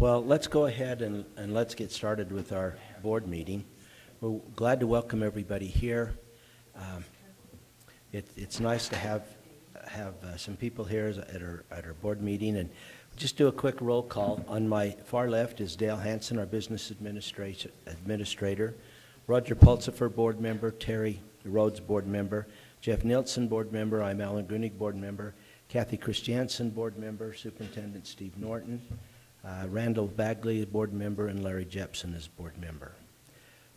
Well, let's go ahead and let's get started with our board meeting. We're glad to welcome everybody here. It's nice to have some people here at our board meeting, and just do a quick roll call. On my far left is Dale Hansen, our business administrator, Roger Pulsifer, board member, Terry Rhodes, board member, Jeff Nielsen, board member, I'm Alan Grunig, board member, Kathy Christiansen, board member, Superintendent Steve Norton, Randall Bagley, board member, and Larry Jepson is board member.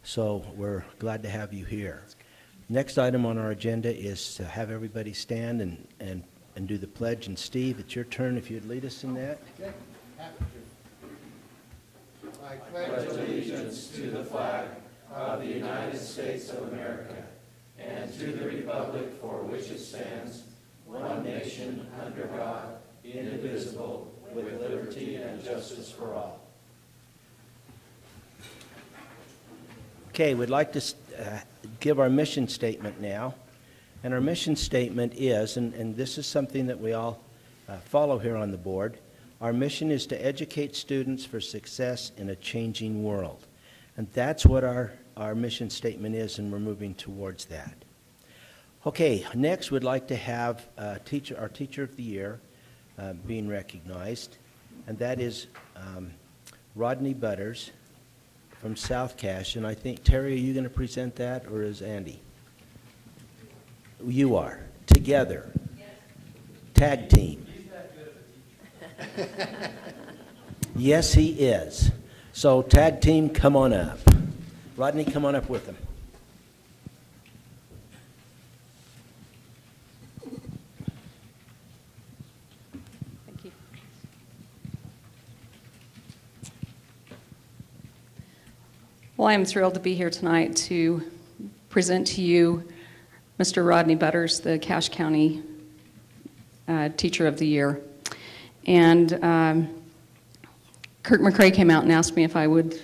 So we're glad to have you here. Next item on our agenda is to have everybody stand and do the pledge. And Steve, it's your turn if you'd lead us in that. Okay. I pledge allegiance to the flag of the United States of America and to the republic for which it stands, one nation under God, indivisible, with liberty and justice for all. Okay, we'd like to give our mission statement now. And our mission statement is, and this is something that we all follow here on the board, our mission is to educate students for success in a changing world. And that's what our mission statement is, and we're moving towards that. Okay, next we'd like to have our Teacher of the Year being recognized, and that is Rodney Butters from South Cache. And I think, Terry, are you going to present that, or is Andy? You are. Together. Yes. Tag team. He's that good of a teacher. Yes, he is. So tag team, come on up. Rodney, come on up with them. Thank you. Well, I am thrilled to be here tonight to present to you Mr. Rodney Butters, the Cache County Teacher of the Year. And Kirk McCrae came out and asked me if I would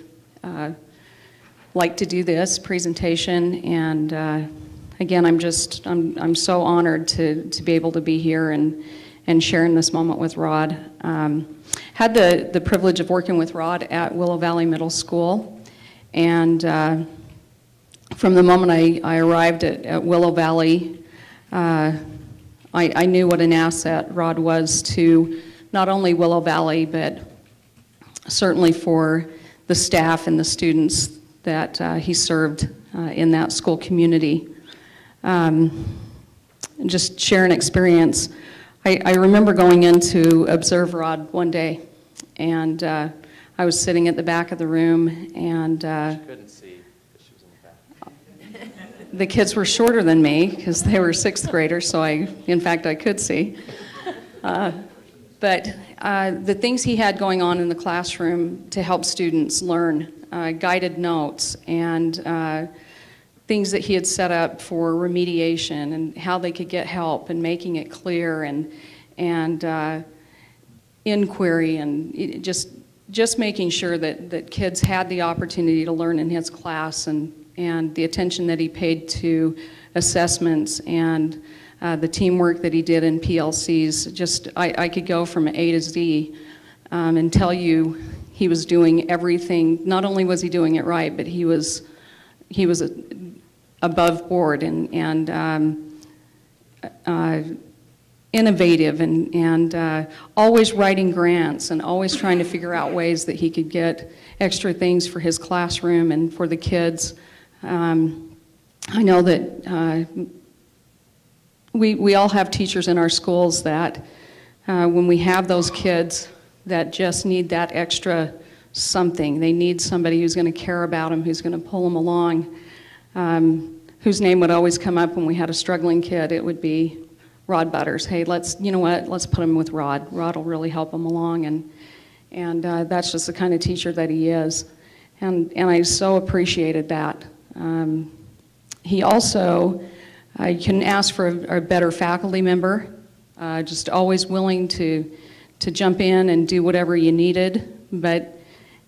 like to do this presentation. And again, I'm so honored to be able to be here and sharing this moment with Rod. Had the privilege of working with Rod at Willow Valley Middle School. And from the moment I arrived at Willow Valley, I knew what an asset Rod was to not only Willow Valley, but certainly for the staff and the students that he served in that school community. Just share an experience. I remember going in to observe Rod one day, and I was sitting at the back of the room, and she couldn't see. The kids were shorter than me because they were sixth graders, so in fact, I could see. But the things he had going on in the classroom to help students learn, guided notes, and things that he had set up for remediation and how they could get help, and making it clear, and inquiry, and just making sure that kids had the opportunity to learn in his class, and the attention that he paid to assessments, and the teamwork that he did in PLCs. I could go from A to Z and tell you he was doing everything. Not only was he doing it right, but he was above board and innovative, and always writing grants, and always trying to figure out ways that he could get extra things for his classroom and for the kids. I know that we all have teachers in our schools that when we have those kids that just need that extra something, they need somebody who's going to care about them, who's going to pull them along, whose name would always come up when we had a struggling kid. It would be Rod Butters. Hey, let's put him with Rod. Rod will really help him along, and that's just the kind of teacher that he is, and I so appreciated that. He also, you couldn't ask for a better faculty member, just always willing to jump in and do whatever you needed. But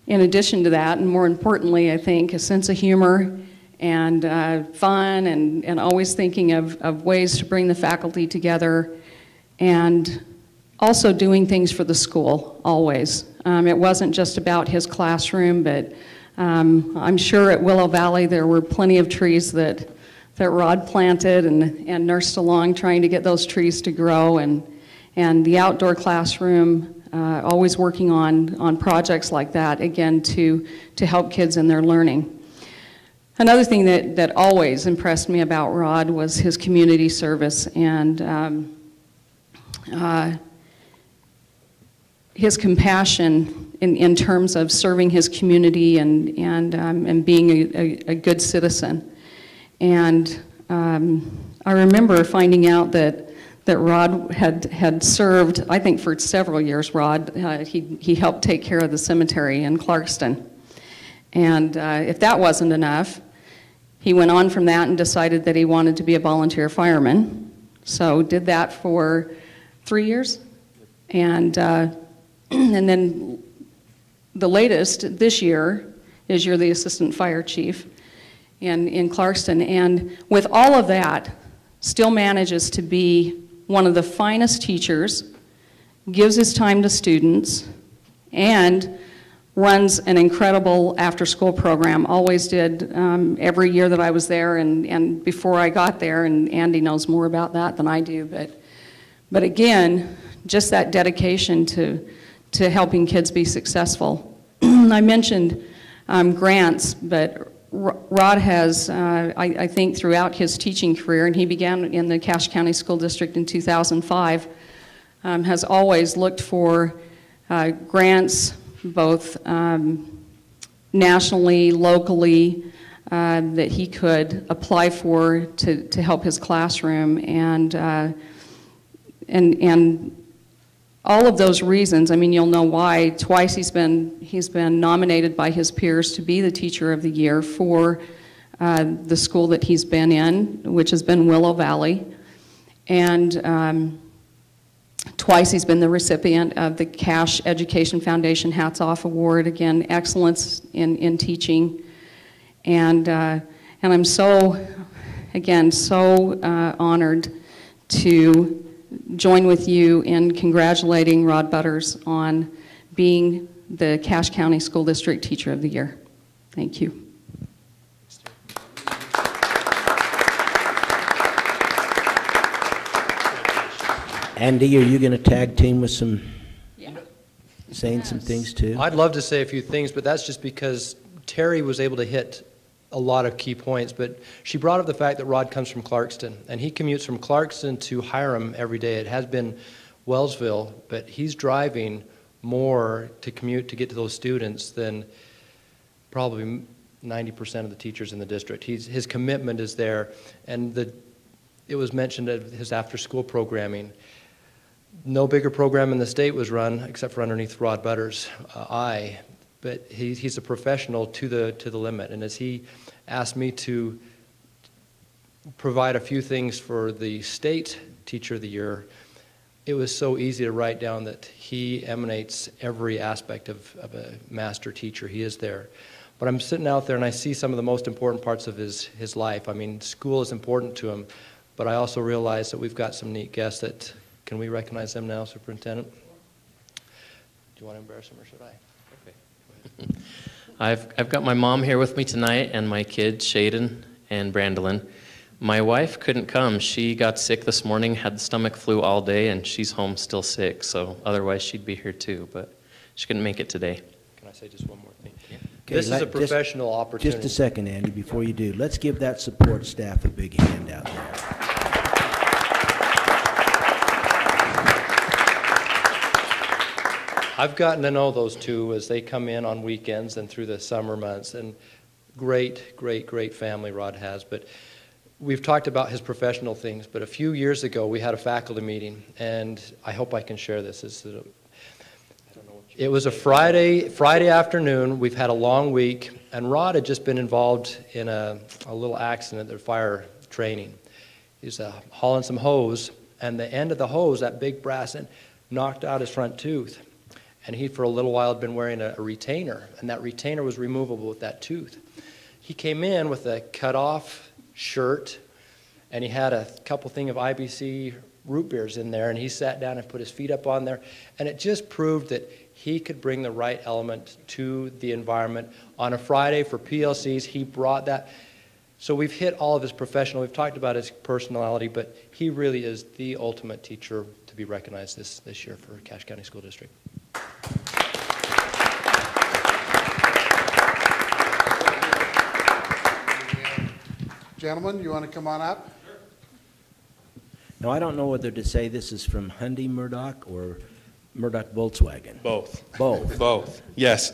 in addition to that, and more importantly, I think, a sense of humor and fun, and always thinking of ways to bring the faculty together, and also doing things for the school, always. It wasn't just about his classroom, but I'm sure at Willow Valley there were plenty of trees that Rod planted and nursed along, trying to get those trees to grow, and the outdoor classroom, always working on projects like that, again, to help kids in their learning. Another thing that always impressed me about Rod was his community service and his compassion in terms of serving his community and being a good citizen. And I remember finding out that Rod had served, I think for several years, Rod, he helped take care of the cemetery in Clarkston. And if that wasn't enough, he went on from that and decided that he wanted to be a volunteer fireman. So did that for 3 years. And then the latest this year is you're the assistant fire chief in Clarkston. And with all of that, still manages to be one of the finest teachers, gives his time to students, and runs an incredible after-school program. Always did every year that I was there and before I got there, and Andy knows more about that than I do. But again, just that dedication to helping kids be successful. I mentioned grants, but Rod has, I think, throughout his teaching career, and he began in the Cache County School District in 2005, has always looked for grants, both nationally, locally, that he could apply for to help his classroom, and all of those reasons. I mean, you'll know why. Twice he's been nominated by his peers to be the Teacher of the Year for the school that he's been in, which has been Willow Valley, and twice he's been the recipient of the Cache Education Foundation Hats Off Award. Again, excellence in teaching, and I'm so honored to join with you in congratulating Rod Butters on being the Cache County School District Teacher of the Year. Thank you. Andy, are you going to tag team with some, saying some things too? I'd love to say a few things, but that's just because Terry was able to hit a lot of key points, but she brought up the fact that Rod comes from Clarkston, and he commutes from Clarkston to Hiram every day. It has been Wellsville, but he's driving more to commute to get to those students than probably 90% of the teachers in the district. His commitment is there, and it was mentioned at his after-school programming. No bigger program in the state was run, except for underneath Rod Butters' eye. But he's a professional to the limit, and as he asked me to provide a few things for the state Teacher of the Year, it was so easy to write down that he emanates every aspect of a master teacher. He is there. But I'm sitting out there and I see some of the most important parts of his life. I mean, school is important to him, but I also realize that we've got some neat guests that, can we recognize them now, Superintendent? Do you want to embarrass them or should I? I've got my mom here with me tonight and my kids, Shaden and Brandolyn. My wife couldn't come. She got sick this morning, had the stomach flu all day, and she's home still sick, so otherwise she'd be here too, but she couldn't make it today. Can I say just one more thing? Yeah. Okay, this is a professional opportunity. Just a second, Andy, before you do. Let's give that support staff a big hand out there. I've gotten to know those two as they come in on weekends and through the summer months, and great, great, great family Rod has. But we've talked about his professional things, but a few years ago we had a faculty meeting, and I hope I can share this. It was a Friday afternoon. We've had a long week, and Rod had just been involved in a little accident at fire training. He's hauling some hose, and the end of the hose, that big brass end, knocked out his front tooth. And he, for a little while, had been wearing a retainer, and that retainer was removable with that tooth. He came in with a cut-off shirt, and he had a couple thing of IBC root beers in there, and he sat down and put his feet up on there, and it just proved that he could bring the right element to the environment. On a Friday for PLCs, he brought that. So we've hit all of his professional, we've talked about his personality, but he really is the ultimate teacher to be recognized this year for Cache County School District. Gentlemen, you want to come on up? Sure. Now, I don't know whether to say this is from Hyundai Murdoch or Murdoch Volkswagen. Both. Both. Both, yes.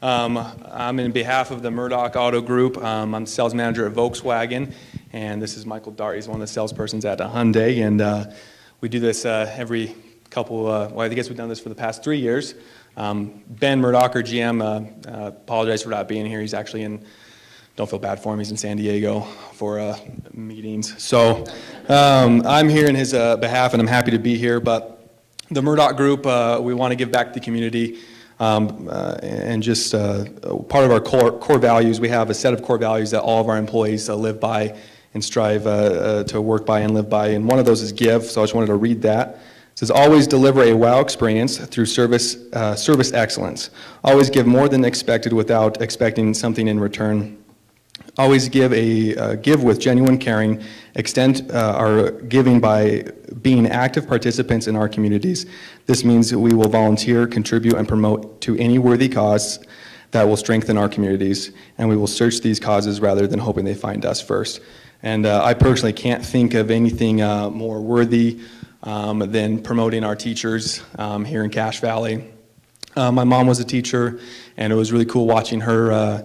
I'm in behalf of the Murdoch Auto Group. I'm sales manager at Volkswagen, and this is Michael Dart. He's one of the salespersons at Hyundai, and we do this every couple, well, I guess we've done this for the past 3 years. Ben Murdoch, our GM, apologize for not being here. He's actually in, don't feel bad for him, he's in San Diego for meetings. So I'm here in his behalf, and I'm happy to be here. But the Murdoch Group, we want to give back to the community, and just part of our core values, we have a set of core values that all of our employees live by and strive to work by and live by, and one of those is give, so I just wanted to read that. It says, always deliver a wow experience through service excellence. Always give more than expected without expecting something in return. Always give with genuine caring. Extend our giving by being active participants in our communities. This means that we will volunteer, contribute, and promote to any worthy cause that will strengthen our communities, and we will search these causes rather than hoping they find us first. And I personally can't think of anything more worthy than promoting our teachers here in Cache Valley. My mom was a teacher, and it was really cool watching her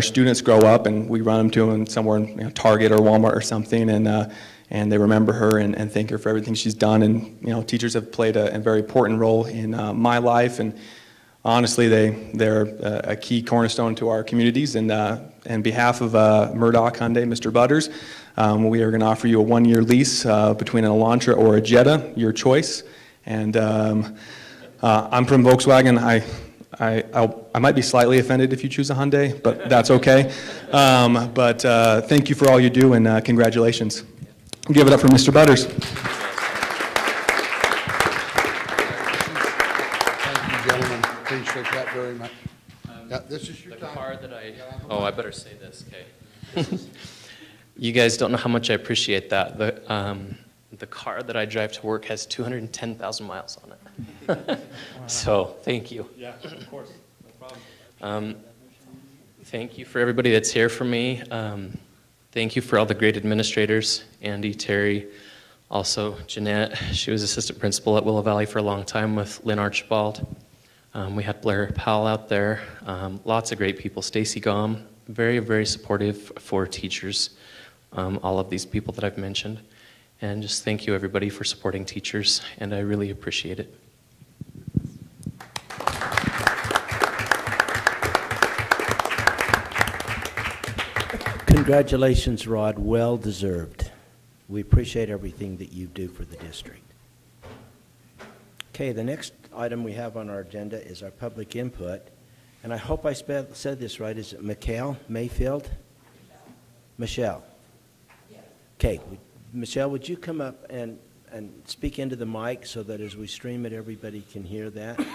students grow up, and we run them to them somewhere in Target or Walmart or something, and they remember her and thank her for everything she's done. And teachers have played a very important role in my life, and honestly, they're a key cornerstone to our communities. And on behalf of Murdoch Hyundai, Mr. Butters, we are going to offer you a 1-year lease between an Elantra or a Jetta, your choice. And I'm from Volkswagen. I might be slightly offended if you choose a Hyundai, but that's okay. But thank you for all you do, and congratulations. Give it up for Mr. Butters. Thank you, gentlemen. Appreciate that very much. Yeah, this is your time. Car that I better say this, okay. You guys don't know how much I appreciate that. The car that I drive to work has 210,000 miles on it. So, thank you. Yeah, of course. No problem. Thank you for everybody that's here for me. Thank you for all the great administrators, Andy, Terry, also Jeanette. She was assistant principal at Willow Valley for a long time with Lynn Archibald. We had Blair Powell out there. Lots of great people. Stacy Gom, very, very supportive for teachers. All of these people that I've mentioned. And just thank you, everybody, for supporting teachers, and I really appreciate it. Congratulations, Rod. Well deserved. We appreciate everything that you do for the district. Okay, the next item we have on our agenda is our public input. And I hope I said this right. Is it Mikhail Mayfield? Michelle. Okay. Michelle, would you come up and speak into the mic so that as we stream it, everybody can hear that?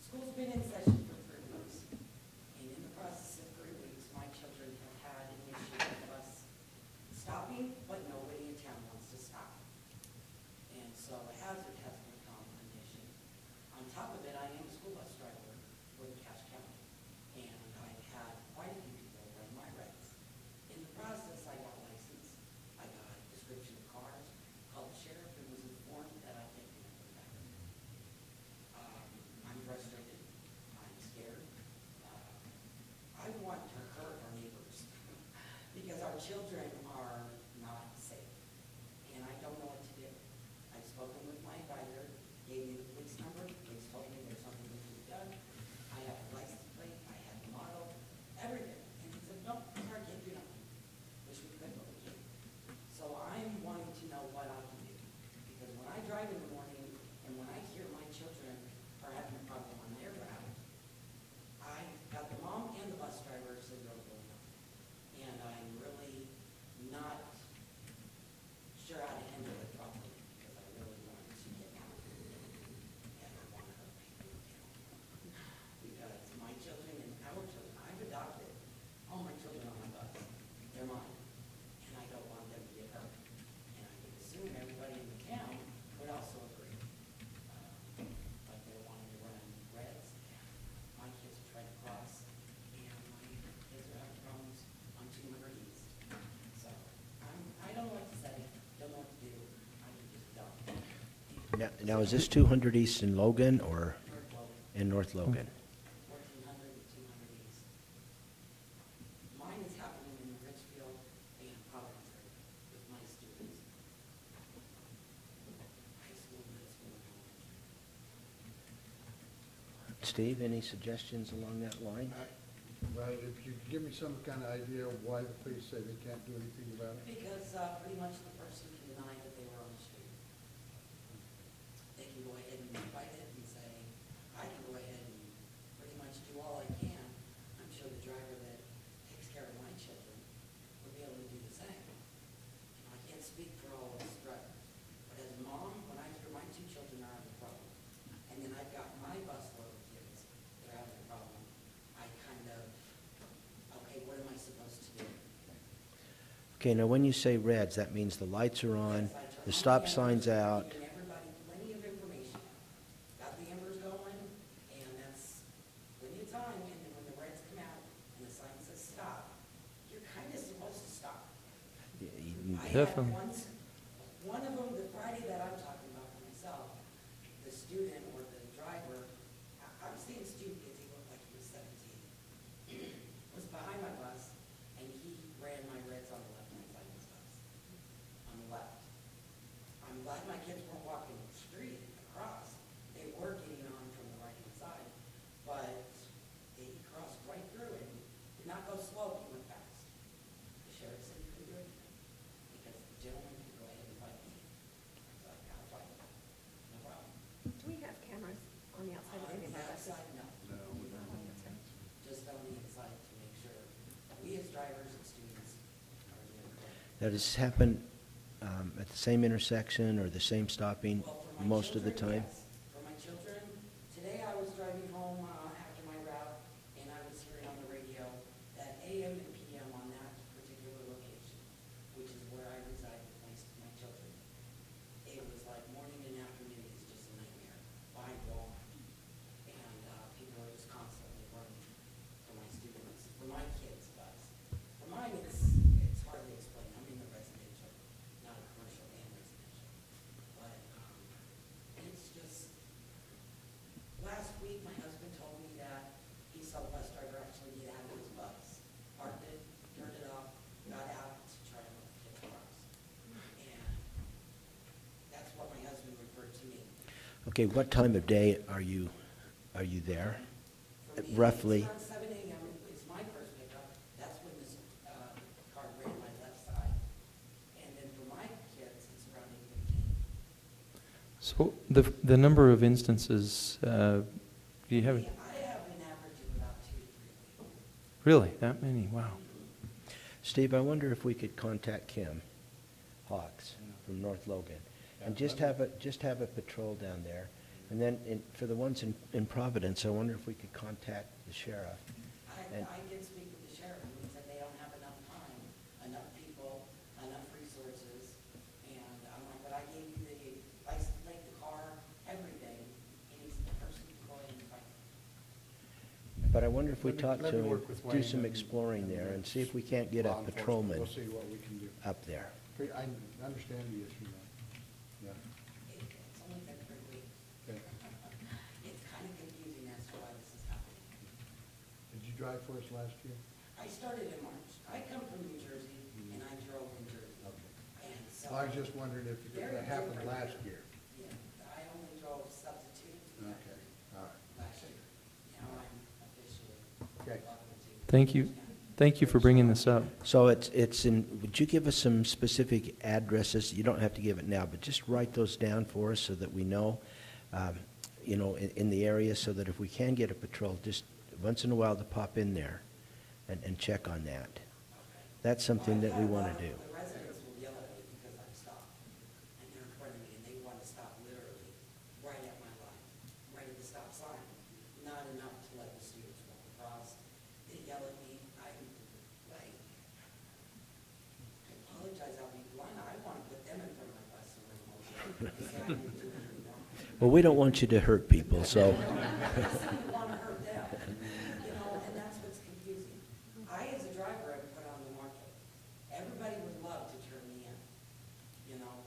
School's been in session for 3 weeks, and in the process of 3 weeks, my children have had an issue with us stopping, but nobody in town wants to stop. And so a hazard has become an issue. On top of it, I am a school bus driver with Cache County, and I've had quite a few people run my rights. In the process, I got licensed, I got a description of cars, called the sheriff, and was informed that I can't do anything about it. I'm frustrated. I'm scared. I want to hurt our neighbors because our children are not safe, and I don't know what to do. I've spoken with my advisor, gave me the police number. Police told me that Now, is this 200 East in Logan or in North Logan? 1400 and 200 East. Mine is happening in Richfield and Providence area with my students. High school, middle school, and elementary. Steve, any suggestions along that line? Well, if you could give me some kind of idea of why the police say they can't do anything about it. Because pretty much the person can deny that they were on the street. They can go ahead and fight it and say, I can go ahead and pretty much do all I can. I'm sure the driver that takes care of my children would be able to do the same. I can't speak for all of us drivers, but as a mom, when I hear my two children are having a problem, and then I've got my busload of kids that are having a problem, I kind of, okay, what am I supposed to do? Okay, now when you say reds, that means the lights are on, the stop sign's out. Giving everybody plenty of information. Got the embers going, and that's plenty of time, and then when the reds come out and the sign says stop, you're kind of supposed to stop. I had one of them, the Friday that I'm talking about for myself, the student or the driver, I'm seeing student kids, he looked like he was 17, was behind my bus, and he ran my reds on the left-hand side of his bus, on the left. I'm glad my kids weren't walking the street across. They were getting on from the right-hand side, but he crossed right through and did not go slow, he went fast. The sheriff said he couldn't do anything, because the gentleman could go ahead and fight me. I was like, I'll fight him, no problem. Do we have cameras on the outside of On any of the our buses? outside, no, Not on the outside. just on the inside to make sure we as drivers and students are doing correct. Now, does this happen at the same intersection or the same stopping Well, for my most of the children, time? yes. For my children, today I was driving home after my route, and I was hearing on the radio that AM and PM on that particular location, which is where I reside with my children, it was like morning and afternoon is just a nightmare behind Walmart. And people are just constantly running for my students, for my kids' bus. For mine, it's hard to explain. I'm in the residential, not a commercial and residential. But it's just, last week, my husband told me that he saw the bus driver actually get out of his bus, parked it, turned it off, got out to try and let the kids cross. And that's what my husband referred to me. Okay, what time of day are you there? For me, Roughly? it's around 7 a.m. is my first pickup. That's when this car ran my left side. And then for my kids, it's around 8:15. So the number of instances, do you have, I have an average of about 2 to 3 a week. really, that many? Wow. Steve, I wonder if we could contact Kim Hawks from North Logan and just have a patrol down there. And then for the ones in Providence, I wonder if we could contact the sheriff. I did speak with the sheriff, and he said they don't have enough time, enough people, enough resources. And I'm like, but I gave you the license plate, the car, everything. And he's the person to go ahead and fight. But I wonder if we talk Let to me him, work with do Wayne some and- exploring there and see if we can't get a Law enforcement. patrolman We'll see what we can do. up there. I understand the issue now. Yeah. It's only been 3 weeks. Okay. It's kind of confusing as to why this is happening. Did you drive for us last year? I started in March. I come from New Jersey, and I drove in Jersey. Okay. And so. I was just wondering if Very that happened different. last year. Yeah, I only drove substitute Okay, all right. last year. Now I'm officially. Okay. Thank you. Thank you for bringing this up. So it's in, would you give us some specific addresses? You don't have to give it now, but just write those down for us so that we know, in the area, so that if we can get a patrol, just once in a while to pop in there and check on that. That's something that we want to do. The residents will yell at me because I'm stopped, and they're in front of me, and they want to stop literally right at my line, right at the stop sign. Not enough to let the students walk across. They yell at me. I apologize. I'll be blunt. I want to put them in front of my bus and bring them over. Because I didn't do anything wrong. Well, we don't want you to hurt people, so. I don't want to hurt them, and that's what's confusing. I, as a driver, am put on the market. Everybody would love to turn me in.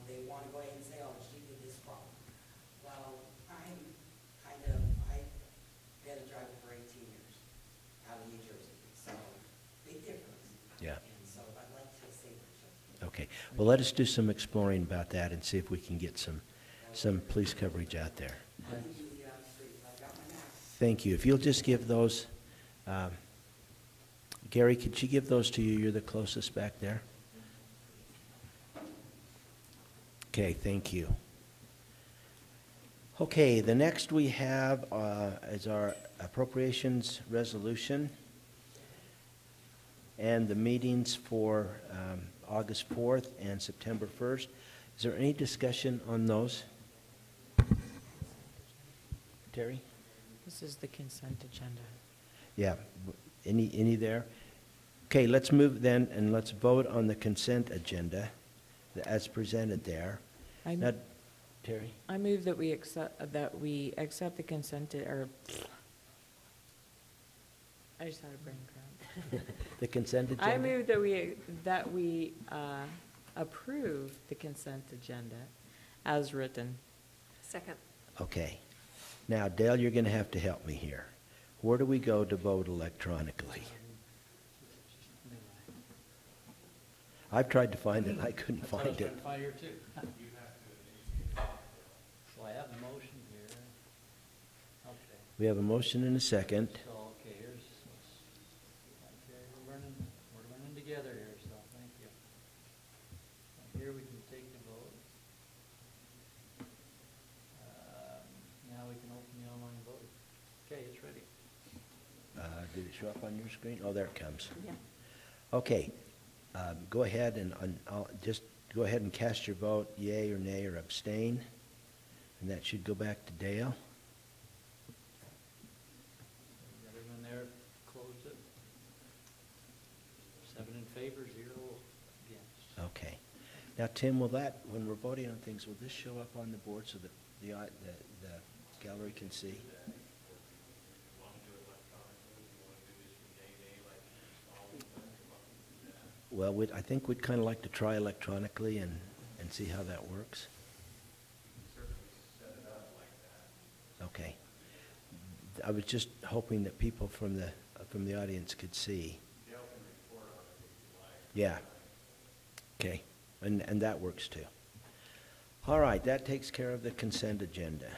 They want to go ahead and say, oh, she did this wrong. Well, let us do some exploring about that and see if we can get some police coverage out there. Thank you. If you'll just give those, Gary, could you give those to you? You're the closest back there. Okay, thank you. Okay, the next we have is our appropriations resolution and the meetings for August 4th and September 1st. Is there any discussion on those? Terry? This is the consent agenda. Yeah, any there? Okay, let's move then and let's vote on the consent agenda as presented there. Now, Terry? I move that we accept the consent, or I just had a brain cramp. The consent agenda? I move that we approve the consent agenda as written. Second. Okay. Now, Dale, you're going to have to help me here. Where do we go to vote electronically? I've tried to find it, and I couldn't find it. So I have the motion here. Okay. We have a motion and a second. So, okay, here's, okay, we're learning together here, so thank you. And here we can take the vote. Now we can open the online vote. Okay, it's ready. Did it show up on your screen? Oh, there it comes. Yeah. Okay. Go ahead and just go ahead and cast your vote, yea or nay or abstain. And that should go back to Dale. Everyone there closed it. 7 in favor, 0 against. Okay. Now, Tim, will that, when we're voting on things, will this show up on the board so that the gallery can see? Well, I think we'd kind of like to try electronically and see how that works. Okay. I was just hoping that people from the audience could see. Yeah. Okay. And that works too. All right, that takes care of the consent agenda.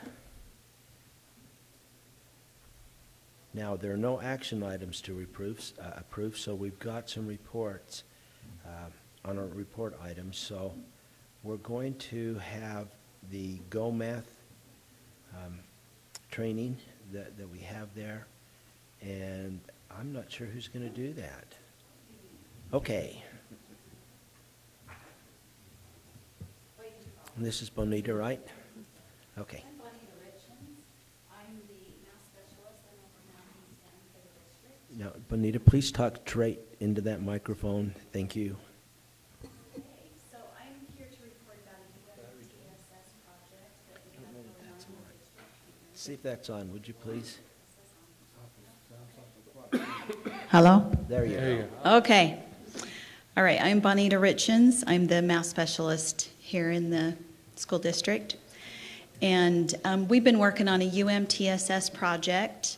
Now, there are no action items to approve, so we've got some reports on our report items. So we're going to have the Go Math training that we have there, and I'm not sure who's going to do that. Okay. And this is Bonita, right? Okay. I'm Bonita Richens. I'm the math specialist and over math and STEM for the district. Now, Bonita, please talk straight into that microphone. Thank you. Okay, so I'm here to report about a UMTSS project that we have going on in the district. See if that's on, would you please? Hello? There you go. Okay. All right, I'm Bonita Richens. I'm the math specialist here in the school district. And we've been working on a UMTSS project.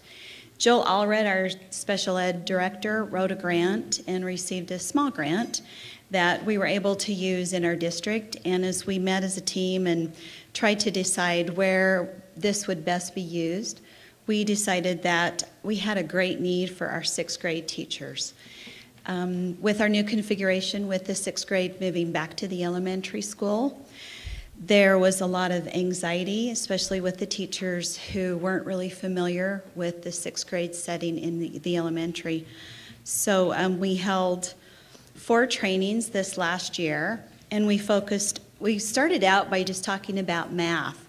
Joel Allred, our special ed director, wrote a grant and received a small grant that we were able to use in our district. And as we met as a team and tried to decide where this would best be used, we decided that we had a great need for our 6th grade teachers. With our new configuration with the 6th grade moving back to the elementary school, there was a lot of anxiety, especially with the teachers who weren't really familiar with the 6th grade setting in the elementary. So we held 4 trainings this last year, and we started out by just talking about math.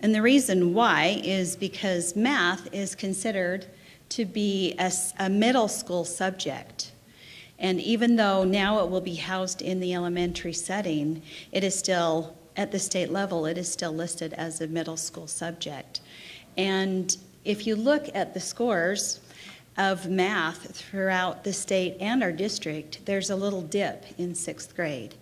And the reason why is because math is considered to be a middle school subject. And even though now it will be housed in the elementary setting, it is still, at the state level, it is still listed as a middle school subject. And if you look at the scores of math throughout the state and our district, there's a little dip in 6th grade.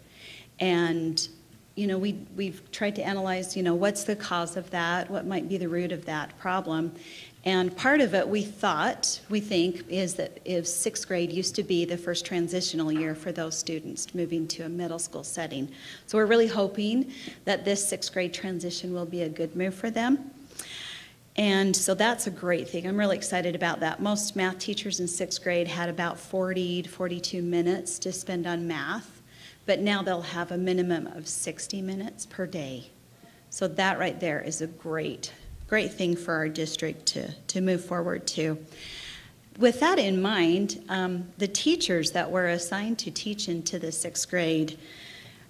And we've tried to analyze, what's the cause of that, what might be the root of that problem. And part of it we think, is that if 6th grade used to be the first transitional year for those students moving to a middle school setting. So we're really hoping that this 6th grade transition will be a good move for them. And so that's a great thing. I'm really excited about that. Most math teachers in 6th grade had about 40 to 42 minutes to spend on math, but now they'll have a minimum of 60 minutes per day. So that right there is a great thing for our district to move forward to. With that in mind, the teachers that were assigned to teach into the 6th grade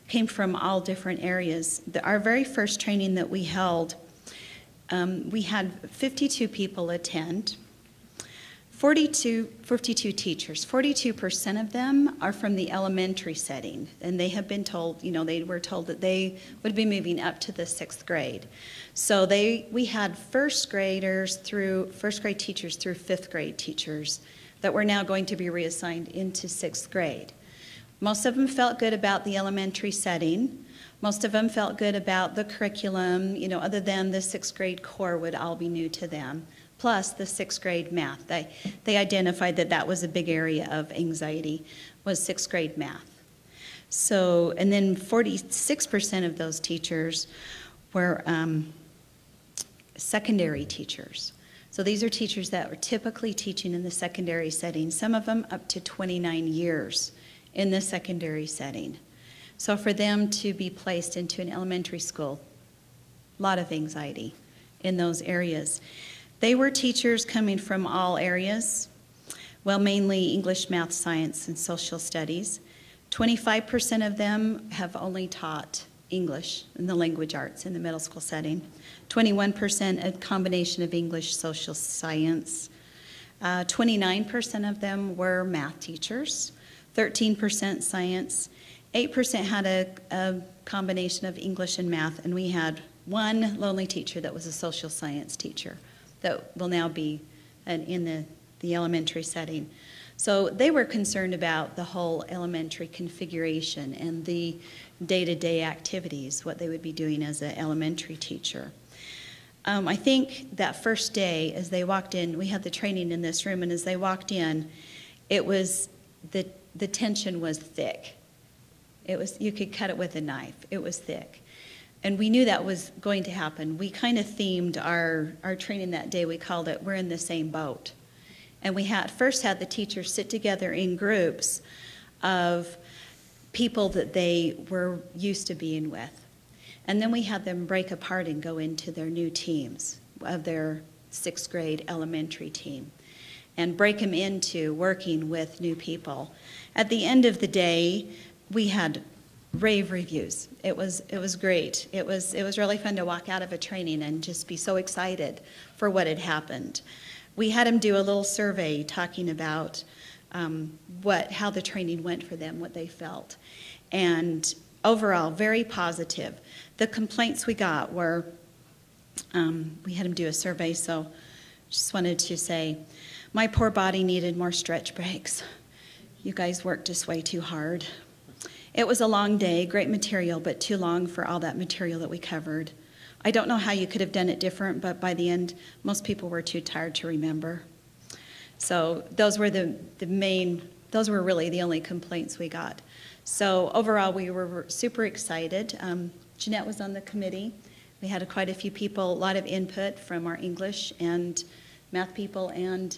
came from all different areas. Our very first training that we held, we had 52 people attend, 52 teachers. 42% of them are from the elementary setting, and they have been told, they were told that they would be moving up to the 6th grade. So we had first grade teachers through 5th grade teachers that were now going to be reassigned into 6th grade. Most of them felt good about the elementary setting. Most of them felt good about the curriculum, other than the 6th grade core would all be new to them, plus the 6th grade math. They identified that was a big area of anxiety, was 6th grade math. So, and then 46% of those teachers were secondary teachers. So these are teachers that were typically teaching in the secondary setting, some of them up to 29 years in the secondary setting. So for them to be placed into an elementary school, a lot of anxiety in those areas. They were teachers coming from all areas, well, mainly English, math, science, and social studies. 25% of them have only taught English and the language arts in the middle school setting. 21% a combination of English, social science. 29% of them were math teachers. 13% science. 8% had a combination of English and math, and we had one lonely teacher that was a social science teacher that will now be in the elementary setting. So they were concerned about the whole elementary configuration and the day-to-day activities, what they would be doing as an elementary teacher. I think that first day, as they walked in, we had the training in this room, and as they walked in, it was, the tension was thick. It was, you could cut it with a knife. It was thick. And we knew that was going to happen. We kind of themed our training that day. We called it, "We're in the same boat." And we first had the teachers sit together in groups of people that they were used to being with. And then we had them break apart and go into their new teams of their 6th grade elementary team and break them into working with new people. At the end of the day, we had rave reviews. It was great. It was really fun to walk out of a training and just be so excited for what had happened. We had them do a little survey talking about how the training went for them, what they felt. And overall, very positive. The complaints we got were, we had them do a survey, so just wanted to say, "My poor body needed more stretch breaks. You guys worked just way too hard. It was a long day, great material, but too long for all that material that we covered. I don't know how you could have done it different, but by the end, most people were too tired to remember." So those were those were really the only complaints we got. So overall, we were super excited. Jeanette was on the committee. We had quite a few people, a lot of input from our English and math people, and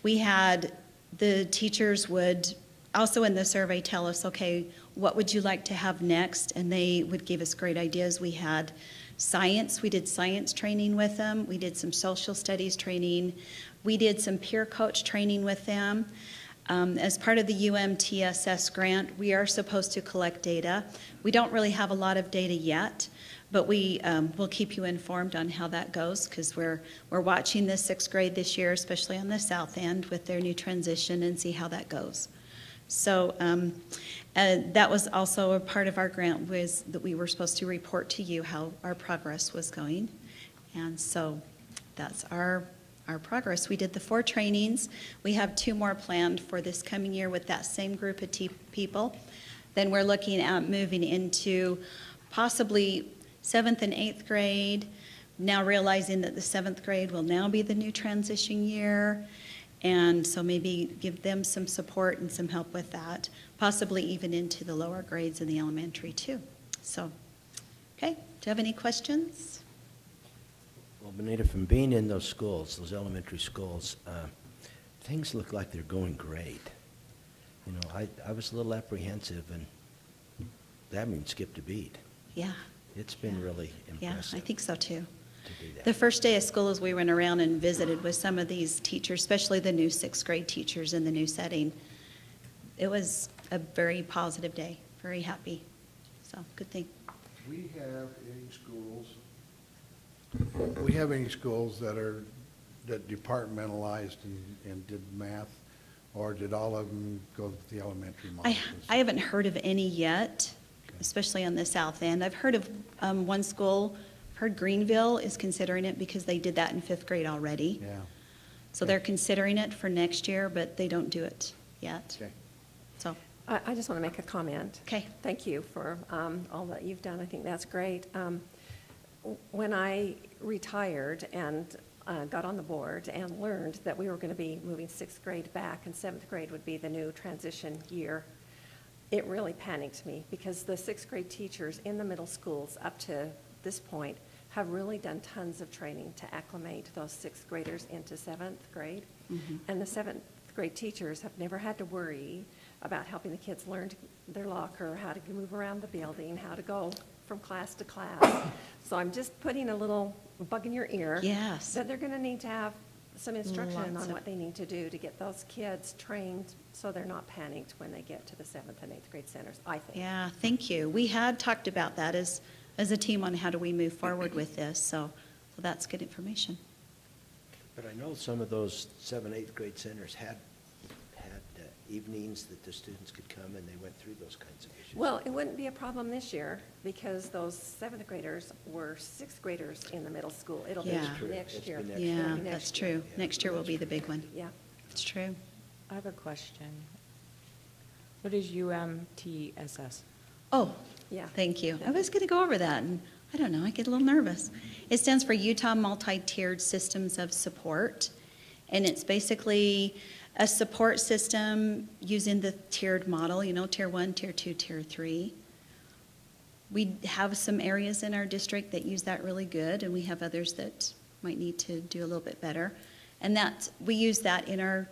we had the teachers would also in the survey tell us, okay, what would you like to have next? And they would give us great ideas. We had science. We did science training with them. We did some social studies training. We did some peer coach training with them. As part of the UMTSS grant, we are supposed to collect data. We don't really have a lot of data yet, but we will keep you informed on how that goes, because we're watching the 6th grade this year, especially on the south end with their new transition, and see how that goes. So that was also a part of our grant, was that we were supposed to report to you how our progress was going. And so that's our progress. We did the 4 trainings. We have 2 more planned for this coming year with that same group of people. Then we're looking at moving into possibly 7th and 8th grade. now realizing that the 7th grade will now be the new transition year. And so maybe give them some support and some help with that, possibly even into the lower grades in the elementary too. So, okay, do you have any questions? Well, Benita, from being in those schools, those elementary schools, things look like they're going great. You know, I was a little apprehensive, and they haven't even skipped a beat. Yeah. It's been really impressive. Yeah, I think so too. To do that. The first day of school, as we went around and visited with some of these teachers, especially the new 6th grade teachers in the new setting, it was a very positive day, very happy. So, good thing. We have any schools that departmentalized and did math, or did all of them go with the elementary model? I haven't heard of any yet, especially on the south end. I've heard of one school. I've heard Greenville is considering it because they did that in 5th grade already. Yeah. So they're considering it for next year, but they don't do it yet. Okay. So, I just want to make a comment. okay. Thank you for all that you've done. I think that's great. When I retired and got on the board and learned that we were going to be moving 6th grade back and 7th grade would be the new transition year, it really panicked me because the 6th grade teachers in the middle schools up to this point have really done tons of training to acclimate those 6th graders into 7th grade. Mm-hmm. And the 7th grade teachers have never had to worry about helping the kids learn their locker, how to move around the building, how to go from class to class. So I'm just putting a little bug in your ear. Yes. That they're going to need to have some instruction Lots on of- what they need to do to get those kids trained so they're not panicked when they get to the 7th and 8th grade centers, I think. Yeah, thank you. We had talked about that as a team on how do we move forward with this. So that's good information. But I know some of those 7th, 8th grade centers had evenings that the students could come and they went through those kinds of issues. Well, it wouldn't be a problem this year because those 7th graders were 6th graders in the middle school. It'll be Yeah. That's true. next It's year. been next Yeah, It'll be that's next year. true. Next year will be the big one. Yeah. It's true. I have a question. What is UMTSS? Oh, Yeah. thank you. I was going to go over that, and I don't know, I get a little nervous. It stands for Utah Multi-Tiered Systems of Support, and it's basically a support system using the tiered model, you know, Tier 1, Tier 2, Tier 3. We have some areas in our district that use that really good, and we have others that might need to do a little bit better. And we use that in our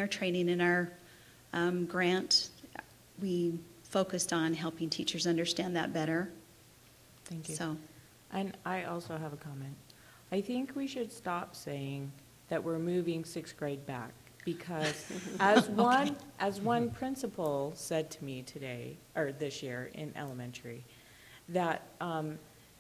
training, in our grant. We focused on helping teachers understand that better. Thank you. So, And I also have a comment. I think we should stop saying that we're moving 6th grade back because as one principal said to me today, or this year in elementary, that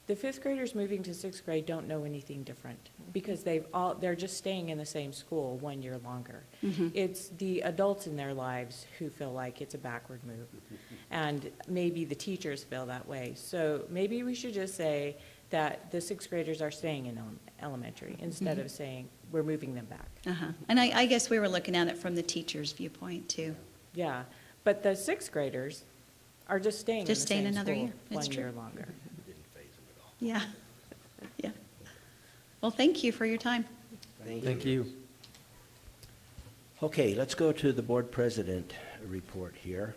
the 5th graders moving to 6th grade don't know anything different because they're just staying in the same school 1 year longer. Mm-hmm. It's the adults in their lives who feel like it's a backward move. And maybe the teachers feel that way. So maybe we should just say that the 6th graders are staying in elementary instead of saying we're moving them back. uh-huh. And I guess we were looking at it from the teacher's viewpoint too. Yeah, but the 6th graders are just staying Just staying in the same another school year. That's 1 true. year longer. It didn't faze them at all. Yeah, yeah. Well, thank you for your time. Thank you. Okay, let's go to the board president report here.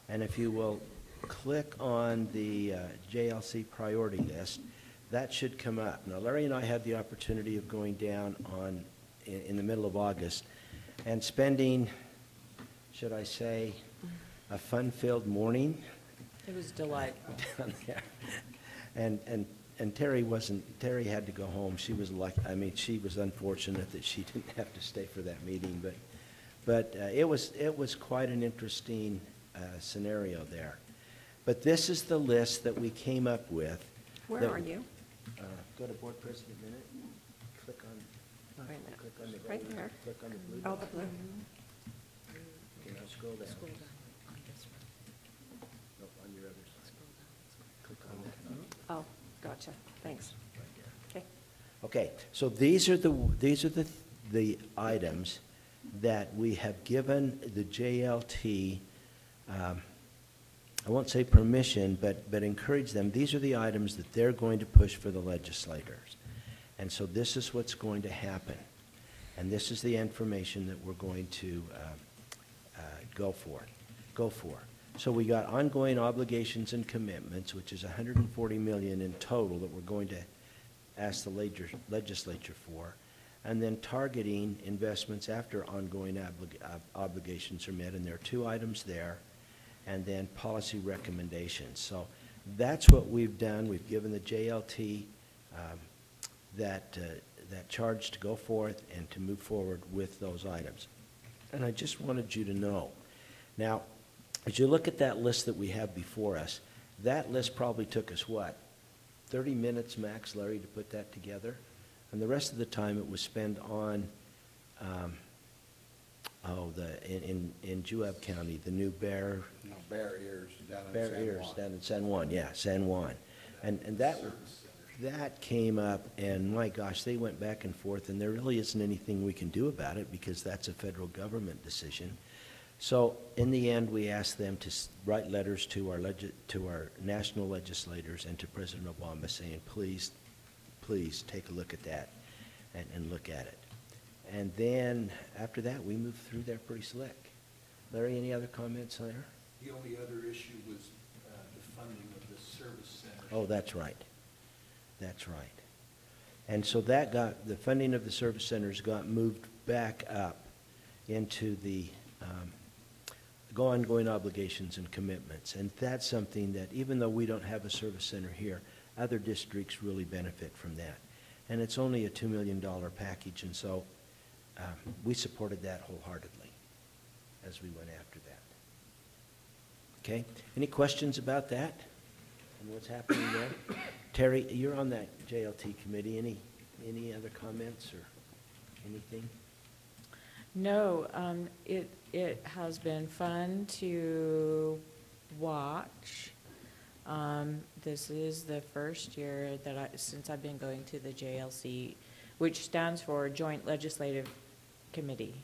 And if you will click on the JLC priority list, that should come up. Now, Larry and I had the opportunity of going down in the middle of August and spending, should I say, a fun-filled morning It was delightful. down there. And Terry had to go home. She was she was unfortunate that she didn't have to stay for that meeting, but it was quite an interesting scenario there. But this is the list that we came up with. Where are you? Go to board president minute, click on the Right there. click on the blue. Oh, dot. the blue. Okay, now scroll down. Nope, on your other side. Click on that. Oh, gotcha. Thanks. Okay. Okay, so these are the items that we have given the JLT, I won't say permission, but encourage them. These are the items that they're going to push for the legislators. And so this is what's going to happen. And this is the information that we're going to go for. So we got ongoing obligations and commitments, which is $140 million in total that we're going to ask the legislature for, and then targeting investments after ongoing obligations are met, and there are 2 items there, and then policy recommendations. So that's what we've done. We've given the JLT that charge to go forth and to move forward with those items. And I just wanted you to know. Now, as you look at that list that we have before us, that list probably took us, what, 30 minutes max, Larry, to put that together? And the rest of the time it was spent on, in Juab County, the new Bear Ears down in Bear San Ears Juan. down in San Juan, yeah, San Juan. And that came up, and my gosh, they went back and forth, and there really isn't anything we can do about it because that's a federal government decision. So in the end, we asked them to write letters to our national legislators and to President Obama saying, please, please take a look at that and look at it. And then after that, we moved through there pretty slick. Larry, any other comments there? The only other issue was the funding of the service center. Oh, that's right. That's right. And so that got, the funding of the service centers got moved back up into the ongoing obligations and commitments. And that's something that, even though we don't have a service center here, other districts really benefit from that. And it's only a $2 million package, and so we supported that wholeheartedly as we went after that. Okay? Any questions about that and what's happening there? Terry, you're on that JLT committee. Any other comments or anything? No, it has been fun to watch. This is the first year that since I've been going to the JLC, which stands for Joint Legislative Committee,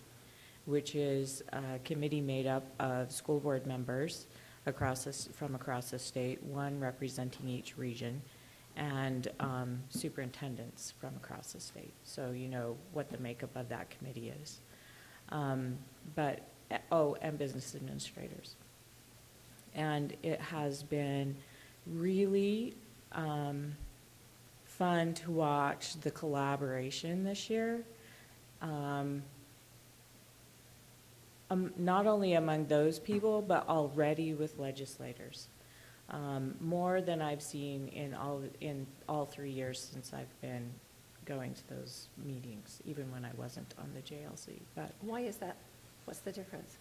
which is a committee made up of school board members from across the state, one representing each region, and superintendents from across the state. So you know what the makeup of that committee is. And business administrators. And it has been really fun to watch the collaboration this year. Not only among those people, but already with legislators. More than I've seen in all 3 years since I've been going to those meetings, even when I wasn't on the JLC. But Why is that? What's the difference?